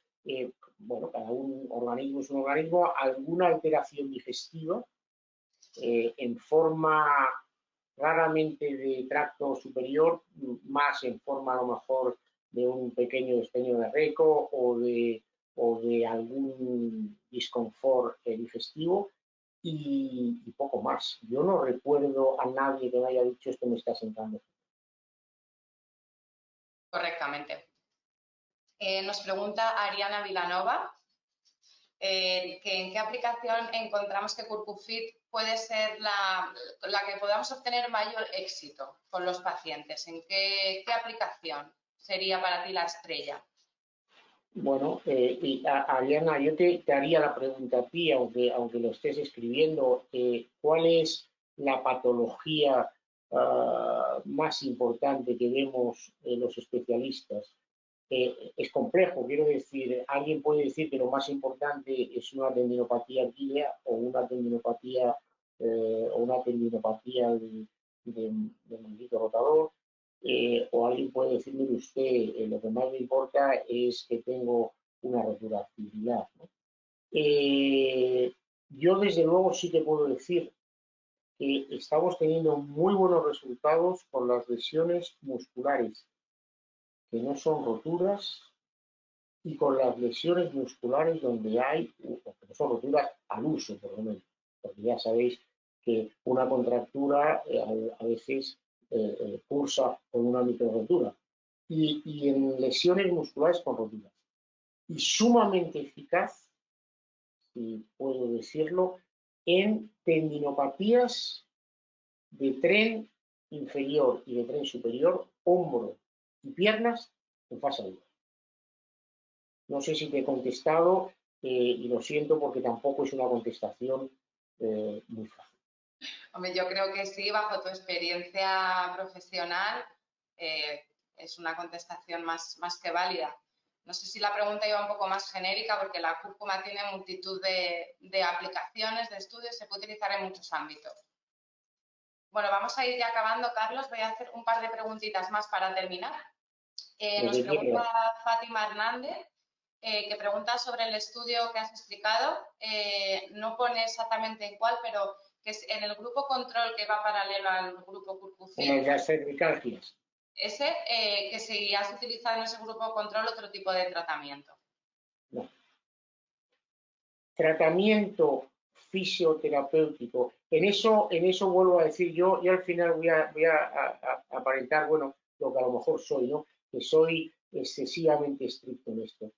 Bueno, cada un organismo es un organismo, alguna alteración digestiva en forma raramente de tracto superior, más en forma a lo mejor de un pequeño despeño de reco o de algún disconfort digestivo y poco más. Yo no recuerdo a nadie que me haya dicho esto me está sentando. Correctamente. Nos pregunta Ariana Vilanova que en qué aplicación encontramos que Curcufit puede ser la que podamos obtener mayor éxito con los pacientes. ¿En qué aplicación sería para ti la estrella? Bueno, Ariana, yo te haría la pregunta a ti, aunque lo estés escribiendo, ¿cuál es la patología más importante que vemos los especialistas? Es complejo, quiero decir, alguien puede decir que lo más importante es una tendinopatía tibia o una tendinopatía de manguito rotador, o alguien puede decir, mire usted, lo que más me importa es que tengo una rotura fibrilar, ¿no? Yo desde luego sí que puedo decir que estamos teniendo muy buenos resultados con las lesiones musculares, que no son roturas, y con las lesiones musculares donde hay, o que no son roturas al uso, por lo menos, porque ya sabéis que una contractura a veces cursa con una microrotura, y en lesiones musculares con roturas. Y sumamente eficaz, si puedo decirlo, en tendinopatías de tren inferior y de tren superior, hombro y piernas en fase aguda. No sé si te he contestado y lo siento porque tampoco es una contestación muy fácil. Hombre, yo creo que sí, bajo tu experiencia profesional, es una contestación más que válida. No sé si la pregunta iba un poco más genérica porque la cúrcuma tiene multitud de aplicaciones, de estudios, se puede utilizar en muchos ámbitos. Bueno, vamos a ir ya acabando, Carlos. Voy a hacer un par de preguntitas más para terminar. Nos pregunta Fátima Hernández, que pregunta sobre el estudio que has explicado. No pone exactamente en cuál, pero que es en el grupo control que va paralelo al grupo Curcucin. En las cervicalgias. Ese, que si has utilizado en ese grupo control otro tipo de tratamiento. No. Tratamiento fisioterapéutico. En eso vuelvo a decir yo al final voy a aparentar, bueno, lo que a lo mejor soy, ¿no? Que soy excesivamente estricto en esto.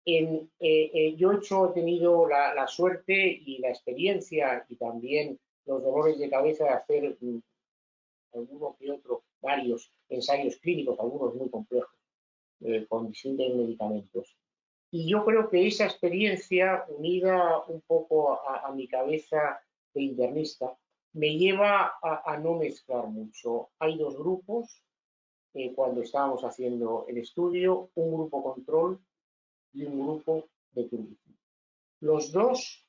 Yo he tenido la suerte y la experiencia y también los dolores de cabeza de hacer alguno que otro, varios ensayos clínicos, algunos muy complejos, con distintos medicamentos. Y yo creo que esa experiencia, unida un poco a mi cabeza de internista, me lleva a no mezclar mucho. Hay dos grupos, cuando estábamos haciendo el estudio, un grupo control y un grupo de Curcucin. Los dos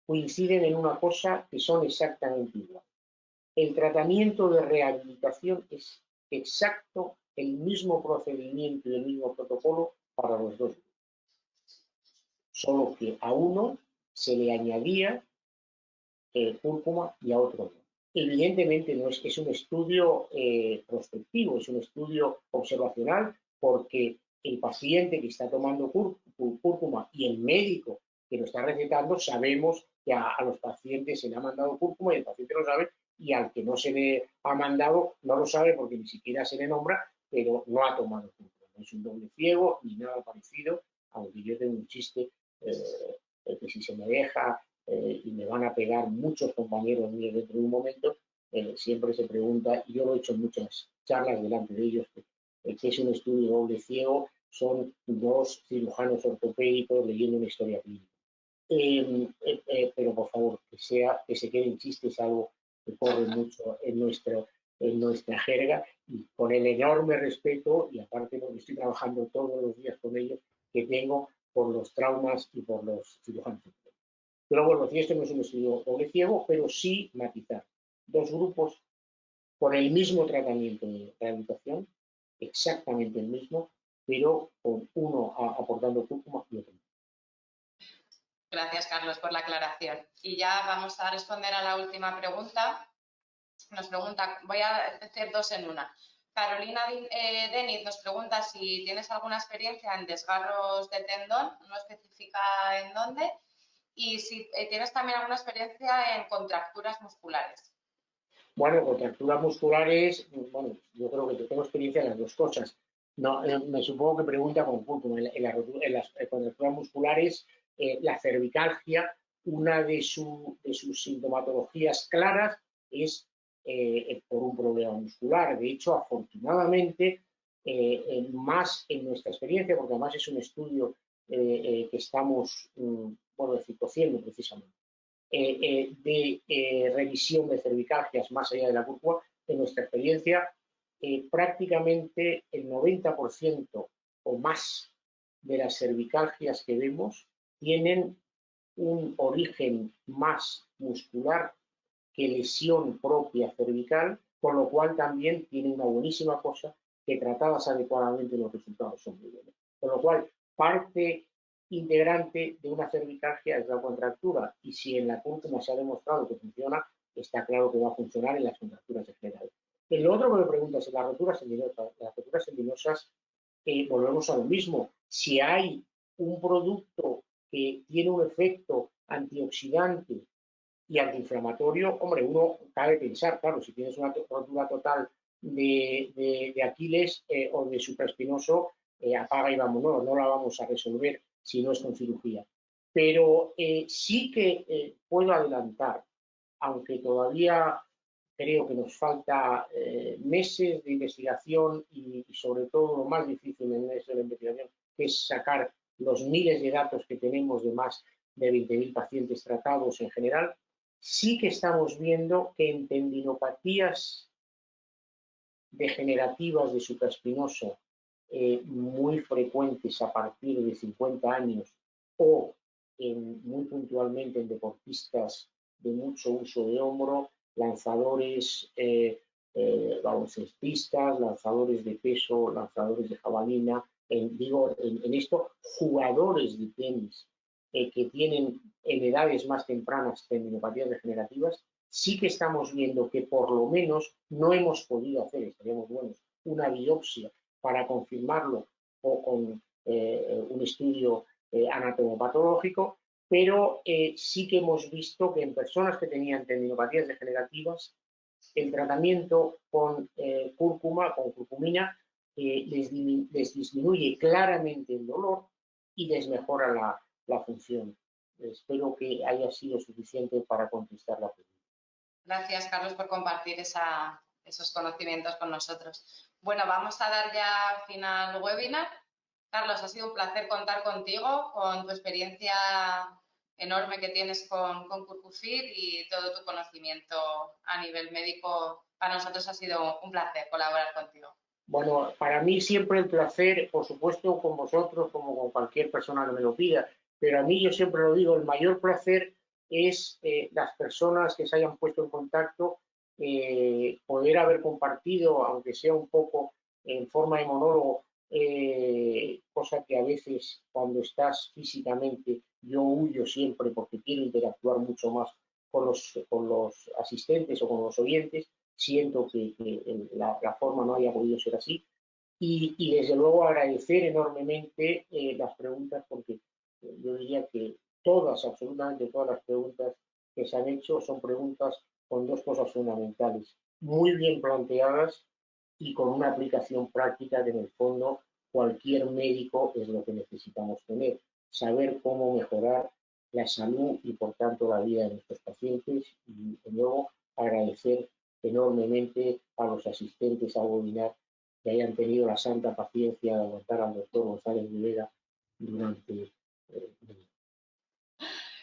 coinciden en una cosa, que son exactamente igual. El tratamiento de rehabilitación es exacto, el mismo procedimiento y el mismo protocolo para los dos grupos. Solo que a uno se le añadía cúrcuma y a otro no. Evidentemente no es un estudio prospectivo, es un estudio observacional, porque el paciente que está tomando cúrcuma y el médico que lo está recetando, sabemos que a los pacientes se le ha mandado cúrcuma y el paciente lo sabe, y al que no se le ha mandado no lo sabe porque ni siquiera se le nombra, pero no ha tomado cúrcuma. No es un doble ciego ni nada parecido, aunque yo tengo un chiste que si se me deja y me van a pegar muchos compañeros míos dentro de un momento, siempre se pregunta, y yo lo he hecho en muchas charlas delante de ellos, que es un estudio doble ciego, son dos cirujanos ortopédicos leyendo una historia clínica. Pero por favor, que se quede en chiste, es algo que corre mucho en nuestra jerga, y con el enorme respeto, y aparte porque estoy trabajando todos los días con ellos, que tengo por los traumas y por los cirujanos. Pero bueno, si esto no es un estudio doble ciego, pero sí matizar. Dos grupos con el mismo tratamiento de rehabilitación, exactamente el mismo, pero con uno aportando cúrcuma y otro no. Gracias, Carlos, por la aclaración. Y ya vamos a responder a la última pregunta. Nos pregunta, voy a hacer dos en una. Carolina Deniz nos pregunta si tienes alguna experiencia en desgarros de tendón, no especifica en dónde, y si tienes también alguna experiencia en contracturas musculares. Bueno, contracturas musculares, bueno, yo creo que tengo experiencia en las dos cosas. No, me supongo que pregunta con cúrcuma. En las contracturas musculares, la cervicalgia, una de sus sintomatologías claras es por un problema muscular. De hecho, afortunadamente, más en nuestra experiencia, porque además es un estudio que estamos, bueno, citociendo precisamente, de revisión de cervicalgias más allá de la cúrcuma, en nuestra experiencia, prácticamente el 90% o más de las cervicalgias que vemos tienen un origen más muscular que lesión propia cervical, con lo cual también tiene una buenísima cosa, que tratadas adecuadamente los resultados son muy buenos. Con lo cual, parte integrante de una cervicalgia es la contractura, y si en la cúrcuma se ha demostrado que funciona, está claro que va a funcionar en las contracturas en general. Lo otro que me preguntas es las roturas tendinosas. Las roturas tendinosas, volvemos a lo mismo. Si hay un producto que tiene un efecto antioxidante y antiinflamatorio, hombre, uno cabe pensar, claro, si tienes una rotura total de Aquiles o de supraespinoso, apaga y vámonos, no la vamos a resolver si no es con cirugía. Pero sí que puedo adelantar, aunque todavía creo que nos falta meses de investigación y sobre todo lo más difícil en esto de la investigación, que es sacar los miles de datos que tenemos de más de 20.000 pacientes tratados en general. Sí que estamos viendo que en tendinopatías degenerativas de supraespinoso muy frecuentes a partir de 50 años, o muy puntualmente en deportistas de mucho uso de hombro, lanzadores, baloncestistas, lanzadores de peso, lanzadores de jabalina, en esto, jugadores de tenis que tienen en edades más tempranas tendinopatías degenerativas, sí que estamos viendo que por lo menos no hemos podido hacer, estaríamos buenos, una biopsia para confirmarlo o con un estudio anatomopatológico, pero sí que hemos visto que en personas que tenían tendinopatías degenerativas, el tratamiento con cúrcuma, con curcumina, les disminuye claramente el dolor y les mejora la función. Espero que haya sido suficiente para contestar la pregunta. Gracias, Carlos, por compartir esos conocimientos con nosotros. Bueno, vamos a dar ya fin al webinar. Carlos, ha sido un placer contar contigo, con tu experiencia enorme que tienes con Curcufit y todo tu conocimiento a nivel médico. Para nosotros ha sido un placer colaborar contigo. Bueno, para mí siempre el placer, por supuesto, con vosotros, como con cualquier persona que me lo pida, pero a mí yo siempre lo digo, el mayor placer es las personas que se hayan puesto en contacto, poder haber compartido, aunque sea un poco en forma de monólogo, cosa que a veces cuando estás físicamente, yo huyo siempre porque quiero interactuar mucho más con los asistentes o con los oyentes, siento que la forma no haya podido ser así. Y desde luego agradecer enormemente las preguntas, porque yo diría que todas, absolutamente todas las preguntas que se han hecho son preguntas con dos cosas fundamentales, muy bien planteadas y con una aplicación práctica que en el fondo cualquier médico es lo que necesitamos tener, saber cómo mejorar la salud y por tanto la vida de nuestros pacientes. Y de nuevo agradecer enormemente a los asistentes al webinar que hayan tenido la santa paciencia de aguantar al doctor González Rivera durante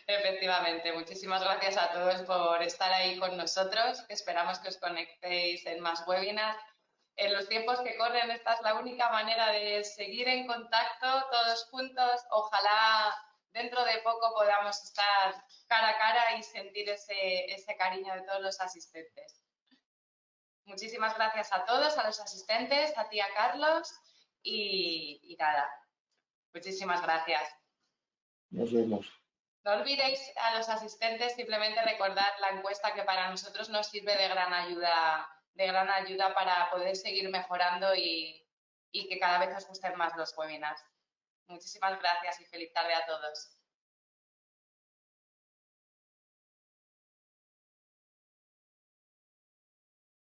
Efectivamente, muchísimas gracias a todos por estar ahí con nosotros. Esperamos que os conectéis en más webinars. En los tiempos que corren, esta es la única manera de seguir en contacto todos juntos. Ojalá dentro de poco podamos estar cara a cara y sentir ese cariño de todos los asistentes. Muchísimas gracias a todos, a los asistentes, a ti, a Carlos, y nada, muchísimas gracias. Nos vemos. No olvidéis a los asistentes simplemente recordar la encuesta que para nosotros nos sirve de gran ayuda para poder seguir mejorando y que cada vez os gusten más los webinars. Muchísimas gracias y feliz tarde a todos.